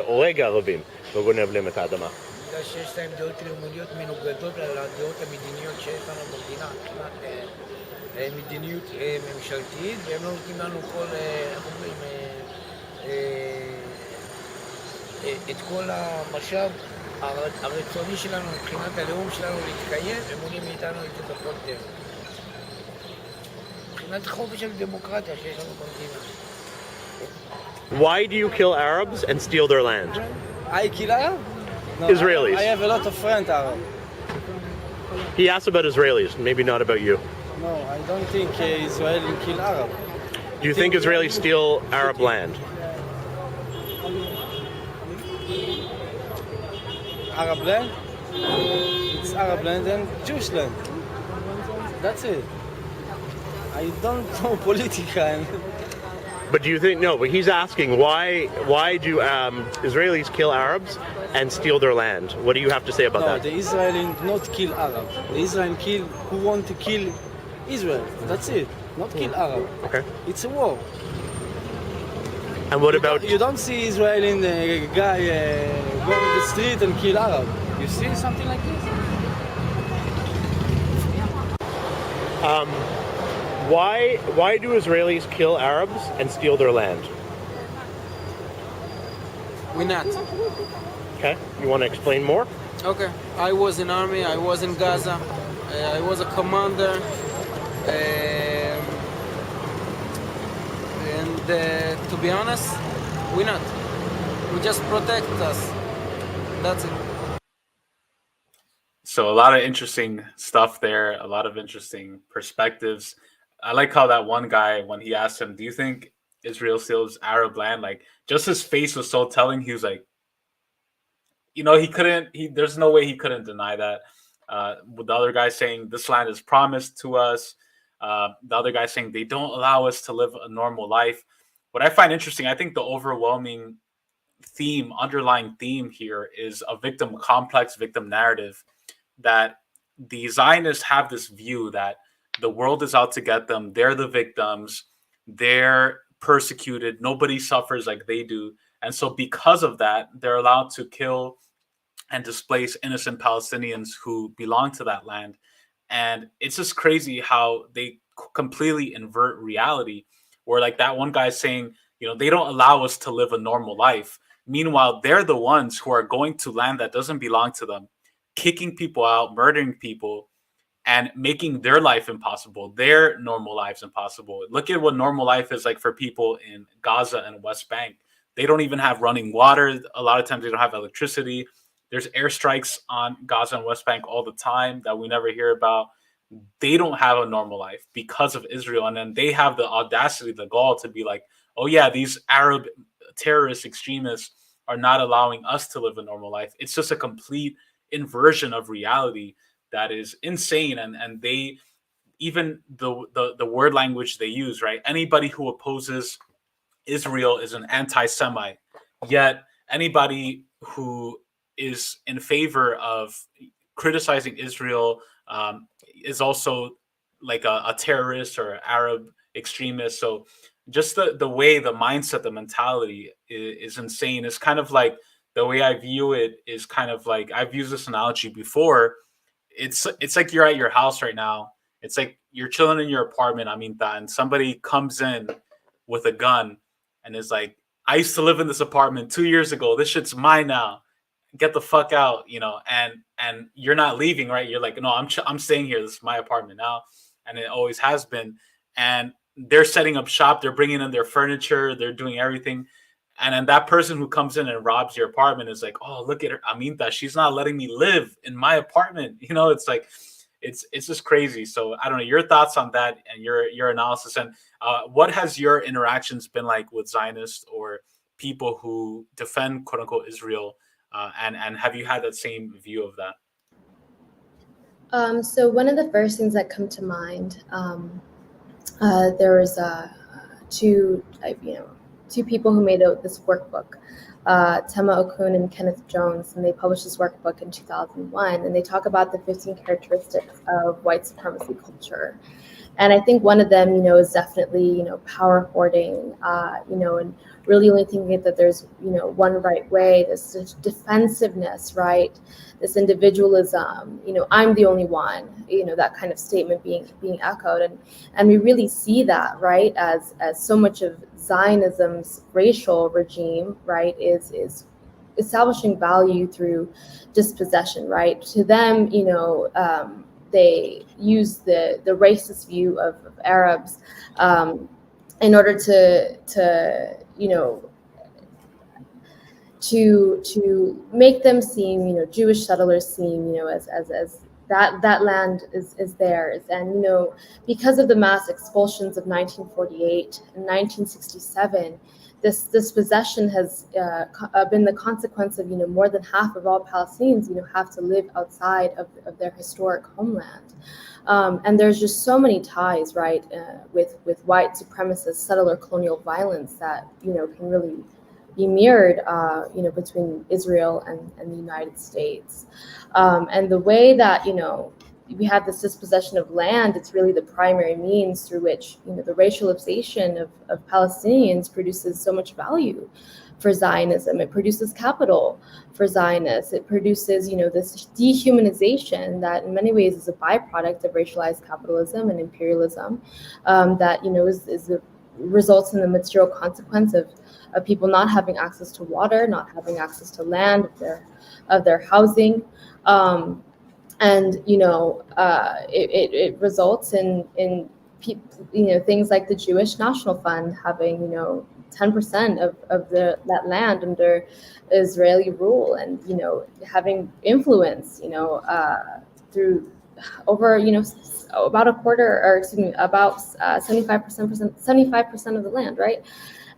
הורג ערבים וגונב להם את האדמה? בגלל שיש להם דעות לאומיות מנוגדות על הדעות המדיניות שיש לנו במדינה, כמעט מדיניות ממשלתית, והם לא נותנים לנו איך אומרים, את כל המשאב הרצוני שלנו מבחינת הלאום שלנו להתקיים, הם מונעים מאיתנו את זה בכל דרך. מבחינת חופש של דמוקרטיה שיש לנו במדינה. Why do you kill Arabs and steal their land? I kill Arab? No, Israelis. I have a lot of friends Arab. He asked about Israelis, maybe not about you. No, I don't think Israelis kill Arab. Do you think Israelis steal Arab land? Arab land? It's Arab land and Jewish land. That's it. I don't know political. But do you think, no, but he's asking why do Israelis kill Arabs and steal their land? What do you have to say about that? No, the Israelis not kill Arab. The Israelis kill who want to kill Israel. That's it. Not kill Arab. Okay. It's a war. And what about... You don't see Israeli guy go to the street and kill Arab. You see something like this? Why do Israelis kill Arabs and steal their land? We're not. Okay, you want to explain more? Okay, I was in army, I was in Gaza, I was a commander, and to be honest, we're not. We just protect us. That's it. So a lot of interesting stuff there, a lot of interesting perspectives. I like how that one guy, when he asked him, "Do you think Israel still is Arab land?" Like, just his face was so telling. He was like, he couldn't. There's no way he couldn't deny that. With the other guy saying this land is promised to us. The other guy saying they don't allow us to live a normal life. What I find interesting, I think the overwhelming underlying theme here is a complex victim narrative, that the Zionists have this view that the world is out to get them. They're the victims. They're persecuted. Nobody suffers like they do. And so because of that, they're allowed to kill and displace innocent Palestinians who belong to that land. And it's just crazy how they completely invert reality, where like that one guy saying, they don't allow us to live a normal life. Meanwhile, they're the ones who are going to land that doesn't belong to them, kicking people out, murdering people, and making their life impossible, their normal lives impossible. Look at what normal life is like for people in Gaza and West Bank. They don't even have running water. A lot of times they don't have electricity. There's airstrikes on Gaza and West Bank all the time that we never hear about. They don't have a normal life because of Israel. And then they have the audacity, the gall to be like, oh yeah, these Arab terrorist extremists are not allowing us to live a normal life. It's just a complete inversion of reality that is insane. And they, even the word language they use, right? Anybody who opposes Israel is an anti-Semite. Yet anybody who is in favor of criticizing Israel is also like a terrorist or Arab extremist. So just the way, the mindset, the mentality is insane. It's kind of like, the way I view it is kind of like, I've used this analogy before. It's like you're at your house right now. It's like you're chilling in your apartment, Aminta, and somebody comes in with a gun and is like, I used to live in this apartment 2 years ago. This shit's mine now. Get the fuck out, and you're not leaving, right? You're like, no, I'm staying here. This is my apartment now, and it always has been. And they're setting up shop. They're bringing in their furniture. They're doing everything. And then that person who comes in and robs your apartment is like, oh, look at her, Aminta. She's not letting me live in my apartment. It's like, it's just crazy. So I don't know your thoughts on that and your analysis, and what has your interactions been like with Zionists or people who defend quote unquote Israel, and have you had that same view of that? So one of the first things that come to mind, there was two people who made this workbook, Tema Okun and Kenneth Jones, and they published this workbook in 2001, and they talk about the 15 characteristics of white supremacy culture. And I think one of them, is definitely, power hoarding, and really only thinking that there's, one right way, this defensiveness, right? This individualism, I'm the only one, that kind of statement being echoed. And we really see that, right, as so much of Zionism's racial regime, right, is establishing value through dispossession, right? To them, they use the racist view of Arabs in order to make them seem, Jewish settlers seem, as that land is theirs. And, because of the mass expulsions of 1948 and 1967, this possession has been the consequence of, more than half of all Palestinians, have to live outside of their historic homeland. And there's just so many ties, right, with white supremacist settler colonial violence that, can really be mirrored, between Israel and the United States. And the way that, we have this dispossession of land, it's really the primary means through which, the racialization of Palestinians produces so much value for Zionism. It produces capital for Zionists. It produces, this dehumanization that in many ways is a byproduct of racialized capitalism and imperialism, that, results in the material consequence of people not having access to water, not having access to land, of their housing. And it results in things like the Jewish National Fund having 10% of that land under Israeli rule, and having influence through over about a quarter, or excuse me, about 75% of the land, right?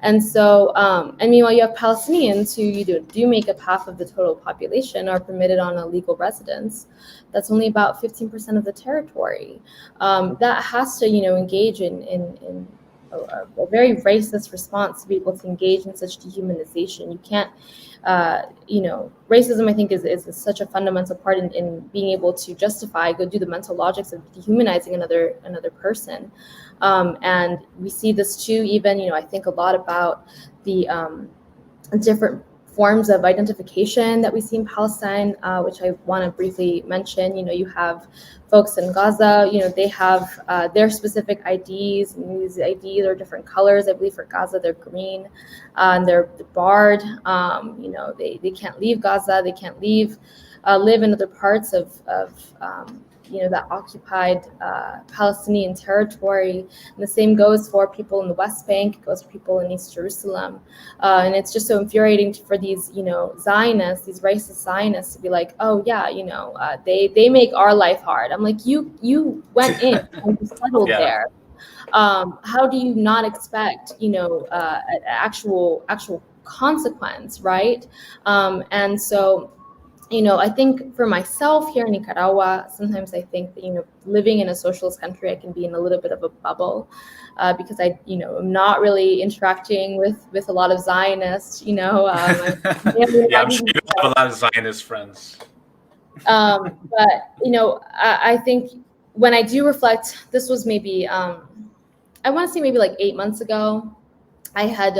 And so, and meanwhile, you have Palestinians who do make up half of the total population, are permitted on a legal residence. That's only about 15% of the territory. That has to, engage in a very racist response to be able to engage in such dehumanization. You can't, racism, I think, is such a fundamental part in being able to justify, go do the mental logics of dehumanizing another person. And we see this too, even, I think a lot about the different forms of identification that we see in Palestine, which I want to briefly mention. You have folks in Gaza, they have their specific IDs, and these IDs are different colors. I believe for Gaza, they're green, and they're barred. They can't leave Gaza. They can't live in other parts of that occupied Palestinian territory. And the same goes for people in the West Bank, it goes for people in East Jerusalem. And it's just so infuriating for these, Zionists, these racist Zionists, to be like, oh yeah, they make our life hard. I'm like, you went in and you settled there. How do you not expect, actual consequence, right? And so, I think for myself here in Nicaragua, sometimes I think that, living in a socialist country, I can be in a little bit of a bubble because I, am not really interacting with a lot of Zionists, Yeah, I'm sure you have a lot of Zionist friends. But, I think when I do reflect, this was maybe, I want to say maybe like 8 months ago, I had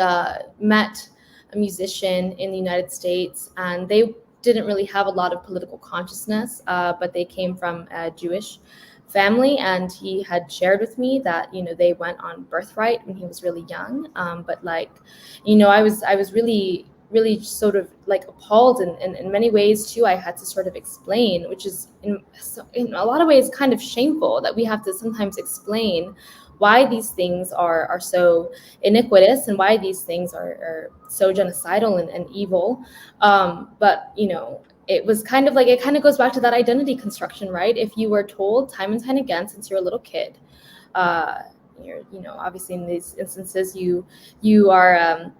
met a musician in the United States, and they didn't really have a lot of political consciousness, but they came from a Jewish family, and he had shared with me that they went on birthright when he was really young, but I was really sort of like appalled, and in many ways too I had to sort of explain, which is in a lot of ways kind of shameful that we have to sometimes explain why these things are so iniquitous and why these things are so genocidal and evil. But it was kind of like, it kind of goes back to that identity construction, right? If you were told time and time again since you're a little kid, you're, obviously in these instances you are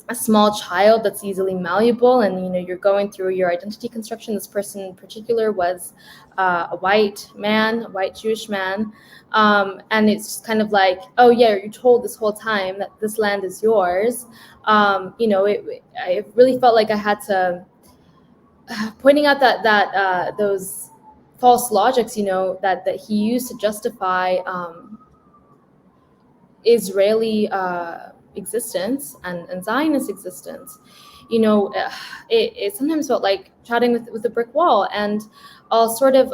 a small child that's easily malleable, and you're going through your identity construction. This person in particular was a white Jewish man, and it's just kind of like, oh yeah, you're told this whole time that this land is yours. I really felt like I had to pointing out that those false logics, that he used to justify Israeli existence and Zionist existence. It sometimes felt like chatting with a brick wall, and I'll sort of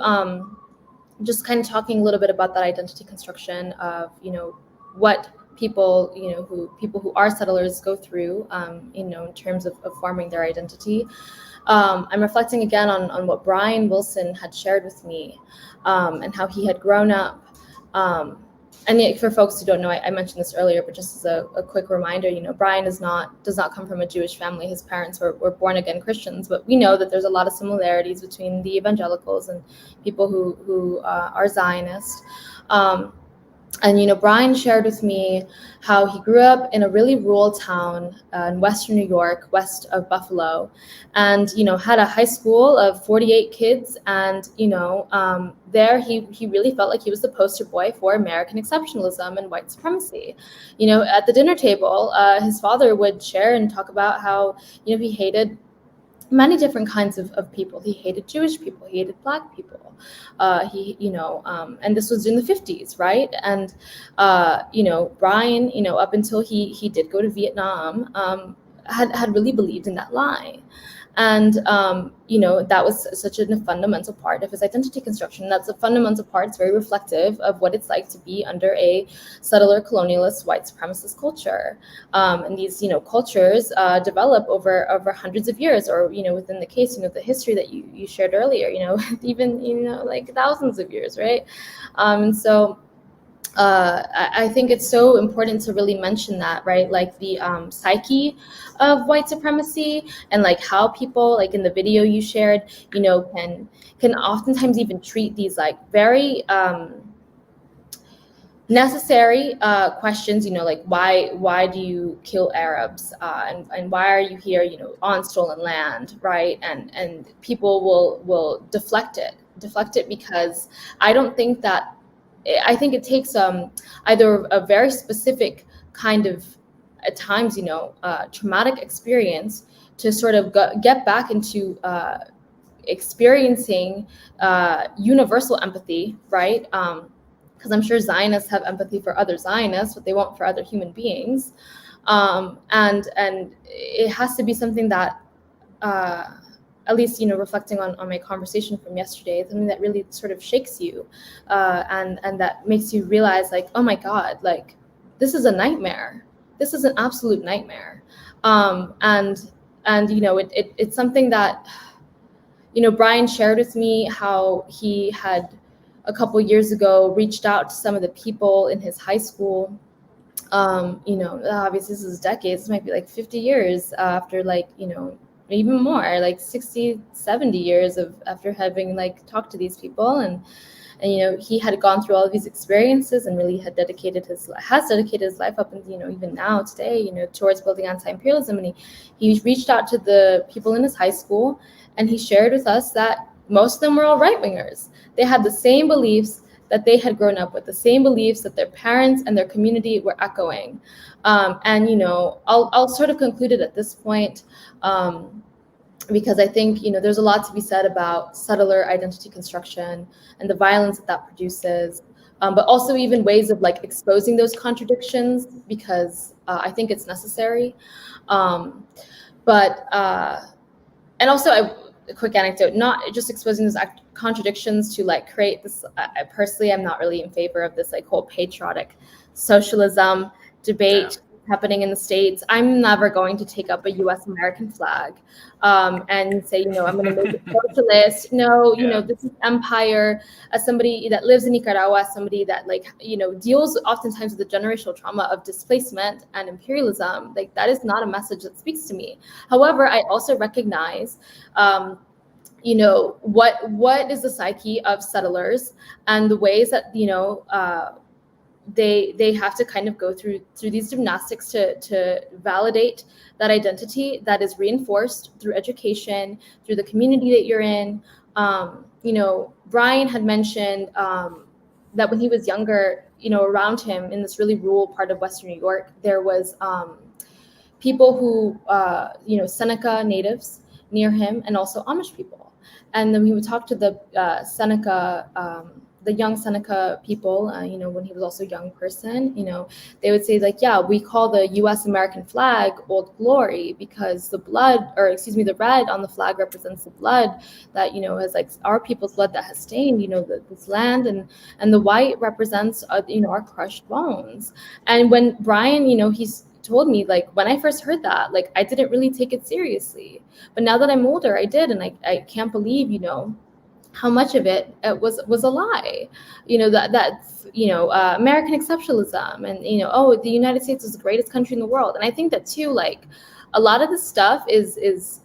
just kind of talking a little bit about that identity construction of what people who are settlers go through in terms of forming their identity. I'm reflecting again on what Brian Wilson had shared with me, and how he had grown up. And for folks who don't know, I mentioned this earlier, but just as a quick reminder, Brian does not come from a Jewish family. His parents were born again Christians, but we know that there's a lot of similarities between the evangelicals and people who are Zionist. And Brian shared with me how he grew up in a really rural town in Western New York, west of Buffalo, and had a high school of 48 kids, and there he really felt like he was the poster boy for American exceptionalism and white supremacy. At the dinner table, his father would share and talk about how he hated many different kinds of people. He hated Jewish people. He hated Black people. And this was in the 50s, right? And Brian, up until he did go to Vietnam, had really believed in that lie. And, that was such a fundamental part of his identity construction. That's a fundamental part. It's very reflective of what it's like to be under a settler, colonialist, white supremacist culture. And these, cultures develop over hundreds of years, or, within the case, the history that you shared earlier, even, like thousands of years, right? And so I think it's so important to really mention that, right? Like the psyche of white supremacy, and like how people, like in the video you shared, can oftentimes even treat these like very necessary questions, like why do you kill Arabs, and why are you here, on stolen land, right? And people will deflect it because I don't think that I think it takes either a very specific kind of, at times, traumatic experience to sort of get back into experiencing universal empathy, right? Because I'm sure Zionists have empathy for other Zionists, but they won't for other human beings. And it has to be something that, at least, reflecting on my conversation from yesterday, something that really sort of shakes you, and that makes you realize, like, oh my God, like, this is a nightmare. This is an absolute nightmare. And it's something that, Brian shared with me how he had a couple years ago reached out to some of the people in his high school. Obviously this is decades, this might be like 50 years after, like, even more, like 60, 70 years after having like talked to these people, and he had gone through all of these experiences and really has dedicated his life up and even now today towards building anti-imperialism. And he reached out to the people in his high school, and he shared with us that most of them were all right-wingers. They had the same beliefs that they had grown up with, the same beliefs that their parents and their community were echoing. I'll sort of conclude it at this point, because I think there's a lot to be said about settler identity construction and the violence that produces, but also even ways of like exposing those contradictions, because I think it's necessary. And also a quick anecdote, not just exposing those contradictions to like create this. I personally, I'm not really in favor of this like whole patriotic socialism debate happening in the States. I'm never going to take up a U.S. American flag and say, I'm going to make it socialist. No, this is empire. As somebody that lives in Nicaragua, somebody that deals oftentimes with the generational trauma of displacement and imperialism, like that is not a message that speaks to me. However, I also recognize what is the psyche of settlers and the ways that they have to kind of go through these gymnastics to validate that identity that is reinforced through education, through the community that you're in. Brian had mentioned that when he was younger, around him in this really rural part of Western New York, there was people who, Seneca natives near him, and also Amish people. And then he would talk to the the young Seneca people, when he was also a young person, they would say like, yeah, we call the U.S. American flag Old Glory because the red on the flag represents the blood that, is like our people's blood that has stained, this land, and the white represents, our crushed bones. And when Brian, he's told me, like, when I first heard that, like, I didn't really take it seriously. But now that I'm older, I did. And I can't believe, how much of it was a lie, that's American exceptionalism, and the United States is the greatest country in the world. And I think that too, like, a lot of this stuff is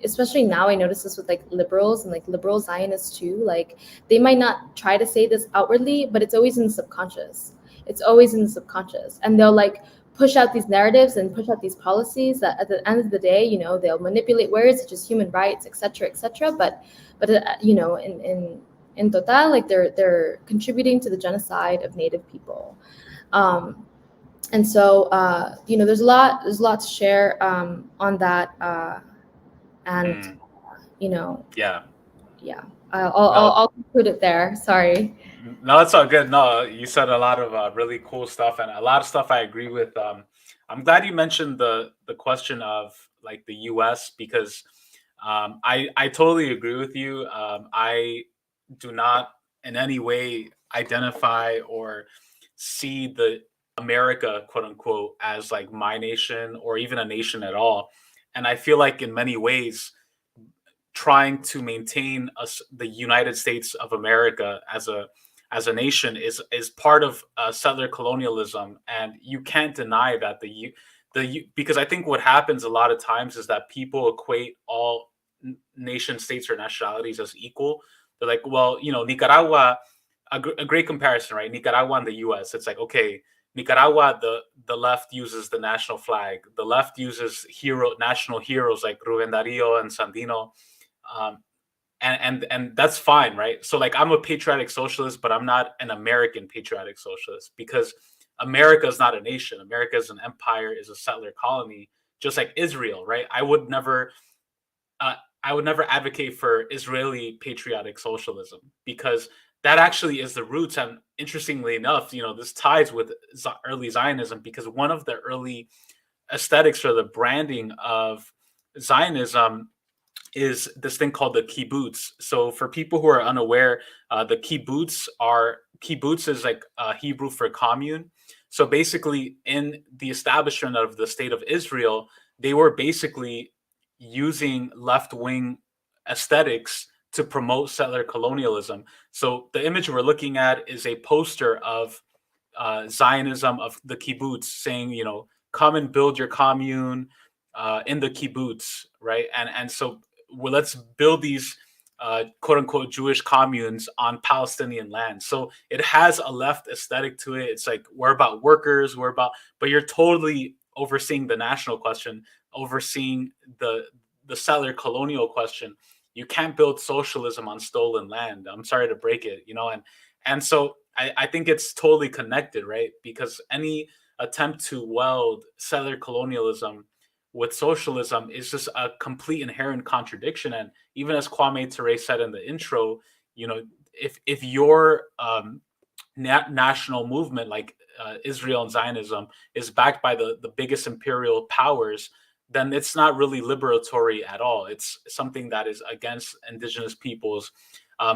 especially now, I notice this with like liberals and like liberal Zionists too, like they might not try to say this outwardly, but it's always in the subconscious. And they'll like push out these narratives and push out these policies that at the end of the day, they'll manipulate words such as human rights, et cetera, but in total, like they're contributing to the genocide of Native people. And so there's a lot to share on that, I'll conclude it there. Sorry. No, it's all good. No, you said a lot of really cool stuff, and a lot of stuff I agree with. I'm glad you mentioned the question of like the U.S. because I totally agree with you. I do not in any way identify or see the America, quote unquote, as like my nation or even a nation at all. And I feel like in many ways, trying to maintain the United States of America as as a nation is part of settler colonialism, and you can't deny that because I think what happens a lot of times is that people equate all nation states or nationalities as equal. They're like, well, Nicaragua, a great comparison, right? Nicaragua and the U.S. It's like, okay, Nicaragua, the left uses the national flag. The left uses national heroes like Rubén Darío and Sandino. And that's fine, right? So like, I'm a patriotic socialist, but I'm not an American patriotic socialist, because America is not a nation. America is an empire, is a settler colony, just like Israel, right? I would never advocate for Israeli patriotic socialism, because that actually is the roots. And interestingly enough, this ties with early Zionism, because one of the early aesthetics or the branding of Zionism is this thing called the kibbutz. So for people who are unaware, the kibbutz is like Hebrew for commune. So basically, in the establishment of the state of Israel, they were basically using left-wing aesthetics to promote settler colonialism. So the image we're looking at is a poster of Zionism, of the kibbutz, saying, come and build your commune in the kibbutz, right? And so let's build these quote unquote Jewish communes on Palestinian land. So it has a left aesthetic to it. It's like, we're about workers, but you're totally overseeing the national question, overseeing the settler colonial question. You can't build socialism on stolen land. I'm sorry to break it, and so I think it's totally connected, right? Because any attempt to weld settler colonialism with socialism is just a complete inherent contradiction. And even as Kwame Ture said in the intro, if your national movement like Israel and Zionism is backed by the biggest imperial powers, then it's not really liberatory at all. It's something that is against indigenous peoples.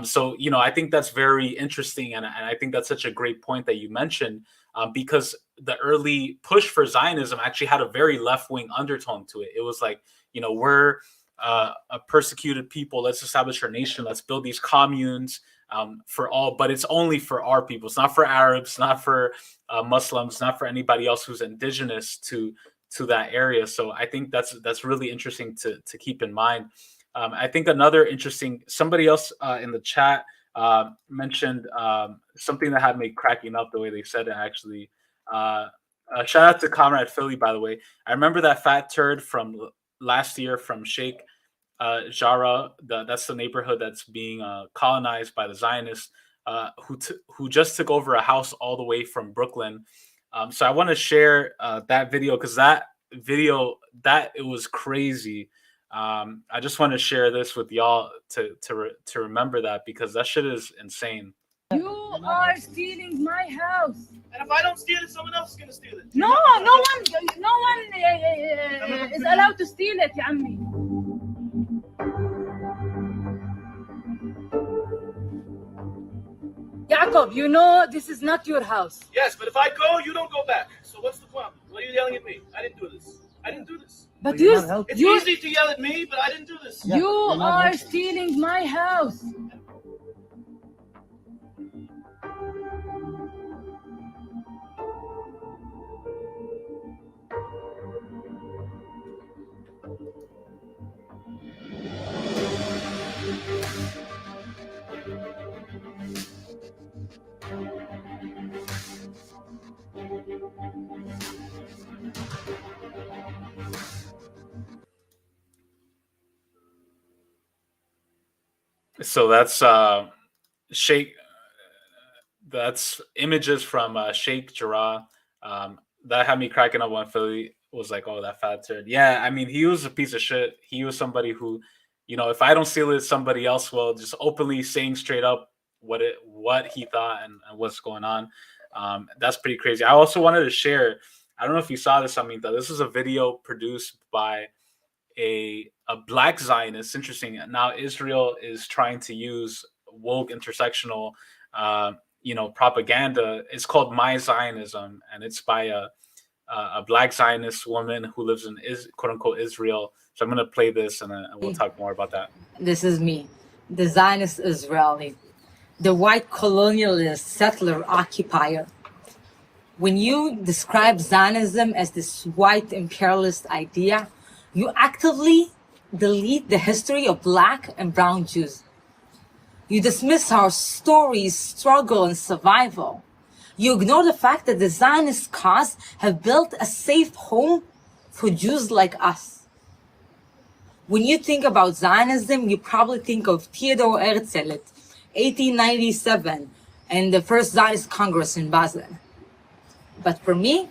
So, I think that's very interesting. And I think that's such a great point that you mentioned, because the early push for Zionism actually had a very left-wing undertone to it. It was like, we're a persecuted people. Let's establish our nation. Let's build these communes for all, but it's only for our people. It's not for Arabs, not for Muslims, not for anybody else who's indigenous to that area. So I think that's really interesting to keep in mind. I think another interesting, somebody else in the chat mentioned something that had me cracking up the way they said it, actually. Shout out to Comrade Philly, by the way. I remember that fat turd from last year from Sheikh Jarrah. That's the neighborhood that's being colonized by the Zionists, who just took over a house all the way from Brooklyn. So I want to share that video, because it was crazy. I just want to share this with y'all to remember that, because that shit is insane. You are stealing my house. And if I don't steal it, someone else is going to steal it. No one is allowed to steal it, يا عمي. Jacob, this is not your house. Yes, but if I go, you don't go back. So what's the problem? Why are you yelling at me? I didn't do this. But it's easy to yell at me, but I didn't do this. You are stealing my house. So that's Sheikh. That's images from Sheikh Jarrah. That had me cracking up when Philly was like, "Oh, that fat turd." Yeah, I mean, he was a piece of shit. He was somebody who, if I don't steal it, somebody else will. Just openly saying straight up what he thought and what's going on. That's pretty crazy. I also wanted to share. I don't know if you saw this, Aminta. This is a video produced by a black Zionist. Interesting. Now Israel is trying to use woke intersectional, propaganda. It's called My Zionism, and it's by a black Zionist woman who lives in quote unquote Israel. So I'm going to play this, and we'll talk more about that. This is me, the Zionist Israeli. the white colonialist settler occupier. When you describe Zionism as this white imperialist idea, you actively delete the history of Black and brown Jews. You dismiss our stories, struggle, and survival. You ignore the fact that the Zionist cause have built a safe home for Jews like us. When you think about Zionism, you probably think of Theodor Herzl at 1897 and the first Zionist Congress in Basel. But for me,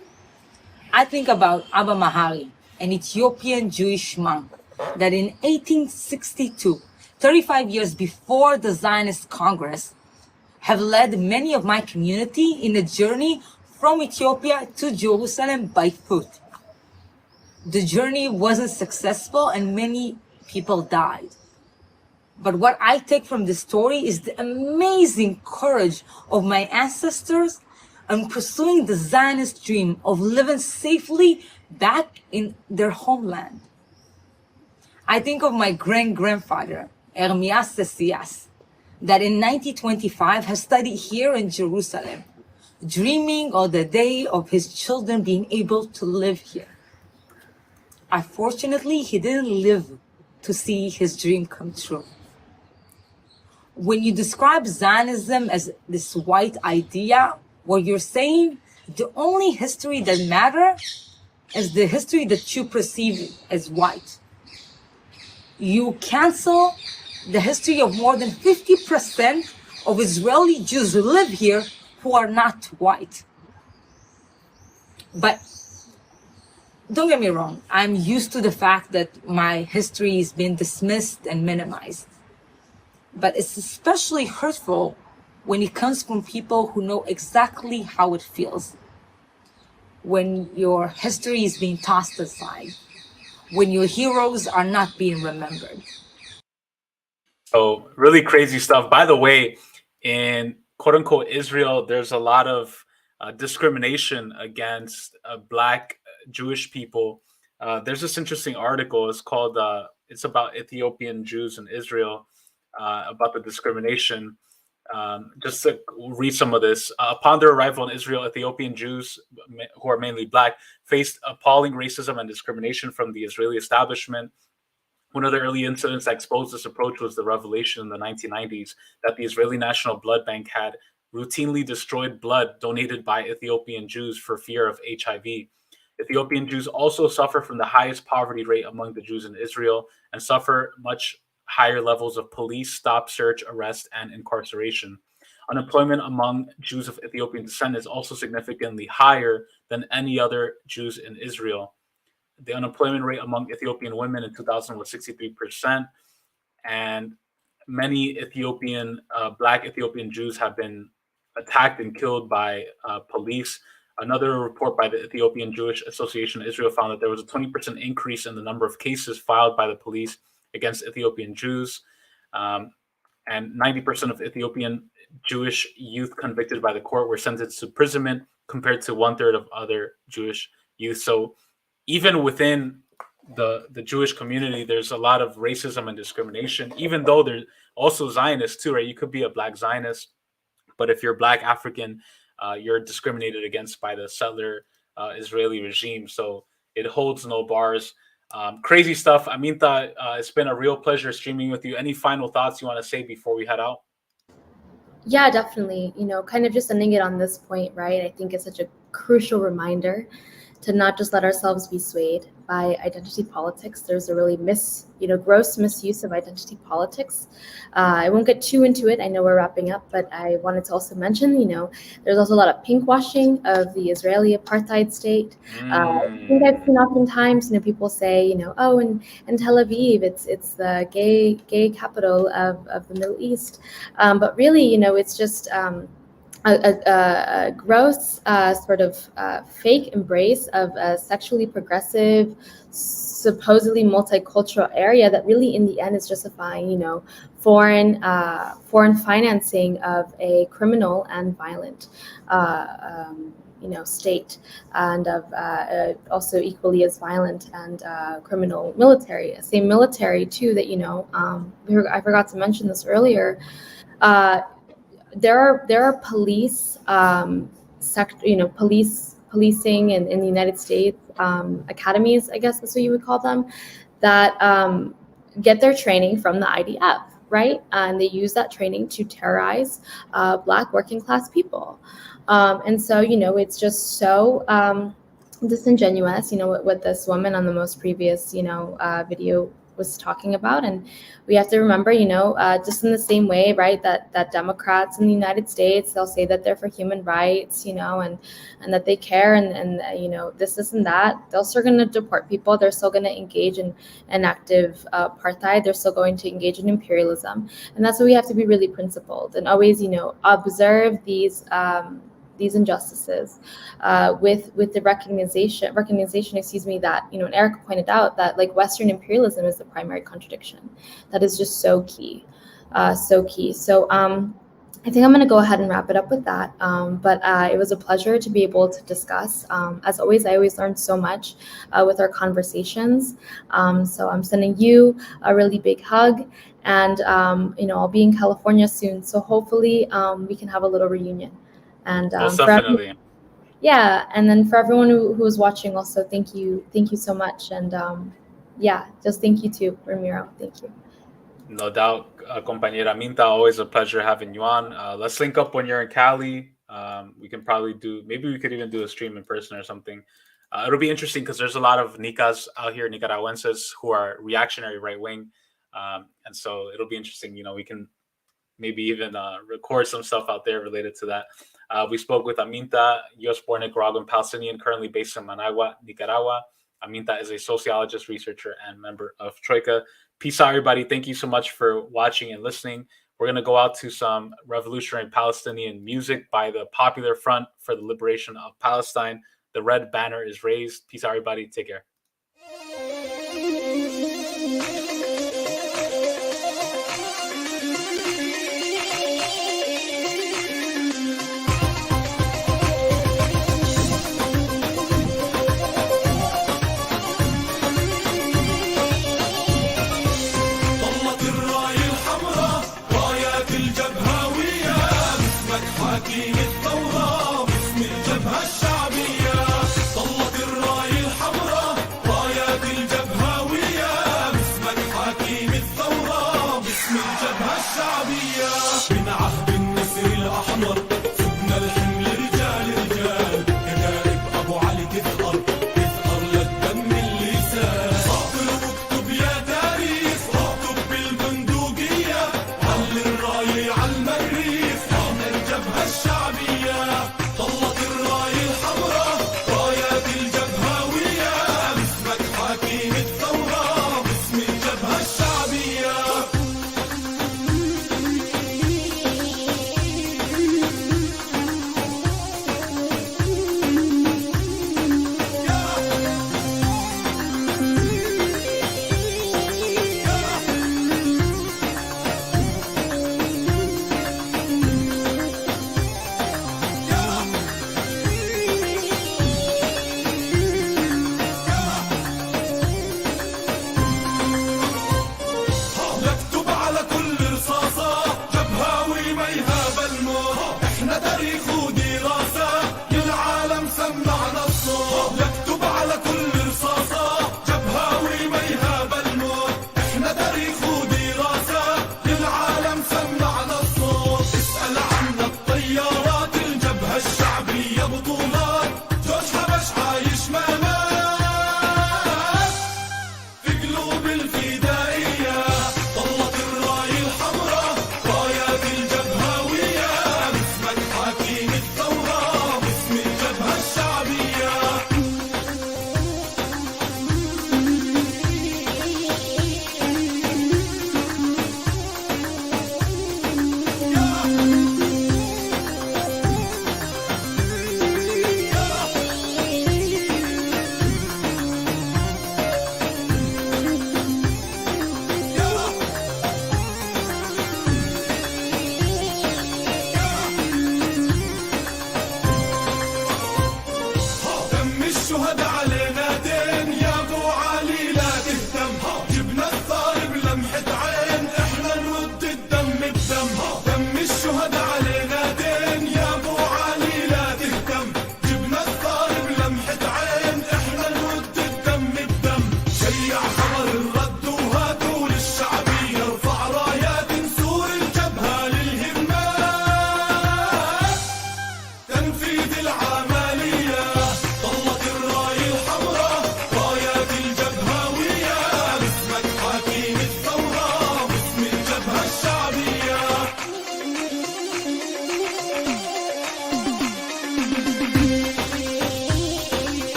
I think about Abba Mahari, an Ethiopian Jewish monk that in 1862, 35 years before the Zionist Congress, have led many of my community in a journey from Ethiopia to Jerusalem by foot. The journey wasn't successful and many people died. But what I take from this story is the amazing courage of my ancestors in pursuing the Zionist dream of living safely back in their homeland. I think of my great-grandfather, Ermias Sesias, that in 1925 has studied here in Jerusalem, dreaming of the day of his children being able to live here. Unfortunately, he didn't live to see his dream come true. When you describe Zionism as this white idea, what you're saying, the only history that matters is the history that you perceive as white. You cancel the history of more than 50% of Israeli Jews who live here who are not white. But don't get me wrong, I'm used to the fact that my history is being dismissed and minimized. But it's especially hurtful when it comes from people who know exactly how it feels. When your history is being tossed aside, when your heroes are not being remembered. So really crazy stuff. By the way, in quote unquote Israel, there's a lot of discrimination against Black Jewish people. There's this interesting article. It's called, it's about Ethiopian Jews in Israel, about the discrimination. Just to read some of this. Upon their arrival in Israel, Ethiopian Jews, who are mainly Black, faced appalling racism and discrimination from the Israeli establishment. One of the early incidents that exposed this approach was the revelation in the 1990s that the Israeli National Blood Bank had routinely destroyed blood donated by Ethiopian Jews for fear of HIV. Ethiopian Jews also suffer from the highest poverty rate among the Jews in Israel and suffer much higher levels of police stop, search, arrest, and incarceration. Unemployment among Jews of Ethiopian descent is also significantly higher than any other Jews in Israel. The unemployment rate among Ethiopian women in 2000 was 63%, and many Black Ethiopian Jews have been attacked and killed by police. Another report by the Ethiopian Jewish Association of Israel found that there was a 20% increase in the number of cases filed by the police against Ethiopian Jews, and 90% of Ethiopian Jewish youth convicted by the court were sentenced to imprisonment, compared to 1/3 of other Jewish youth. So even within the Jewish community, there's a lot of racism and discrimination, even though there's also Zionists too, right? You could be a Black Zionist, but if you're Black African, you're discriminated against by the settler Israeli regime. So it holds no bars. Crazy stuff. Aminta, it's been a real pleasure streaming with you. Any final thoughts you want to say before we head out? Yeah, definitely. Kind of just ending it on this point, right? I think it's such a crucial reminder to not just let ourselves be swayed by identity politics. There's a really gross misuse of identity politics. I won't get too into it. I know we're wrapping up, but I wanted to also mention, there's also a lot of pinkwashing of the Israeli apartheid state. I think I've seen oftentimes, people say, oh, in Tel Aviv, it's the gay capital of the Middle East. But really, it's just a gross sort of fake embrace of a sexually progressive, supposedly multicultural area that really in the end is justifying, foreign financing of a criminal and violent state, and of also equally as violent and criminal military. Same military too that, I forgot to mention this earlier, there are police policing in the United States, academies, I guess that's what you would call them, that get their training from the IDF, right? And they use that training to terrorize Black working class people. And so, it's just so disingenuous, what this woman on the most previous, video was talking about. And we have to remember, just in the same way, right, that Democrats in the United States, they'll say that they're for human rights, and that they care and this and that. They're still going to deport people. They're still going to engage in active apartheid. They're still going to engage in imperialism. And that's why we have to be really principled and always, observe these injustices with the recognition, that, and Erica pointed out that like Western imperialism is the primary contradiction. That is just so key, so key. So I think I'm going to go ahead and wrap it up with that. But it was a pleasure to be able to discuss. As always, I always learn so much with our conversations. So I'm sending you a really big hug, and I'll be in California soon. So hopefully we can have a little reunion. And definitely. And then for everyone who was watching, also thank you so much. And just thank you too, Ramiro. Thank you. No doubt, compañera Aminta, always a pleasure having you on. Let's link up when you're in Cali. We can probably maybe we could even do a stream in person or something. It'll be interesting because there's a lot of Nicas out here, Nicaraguenses, who are reactionary right wing. And so it'll be interesting. We can maybe even record some stuff out there related to that. We spoke with Aminta, US-born Nicaraguan-Palestinian, currently based in Managua, Nicaragua. Aminta is a sociologist, researcher, and member of Troika. Peace out, everybody. Thank you so much for watching and listening. We're going to go out to some revolutionary Palestinian music by the Popular Front for the Liberation of Palestine. The red banner is raised. Peace out, everybody. Take care.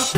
مش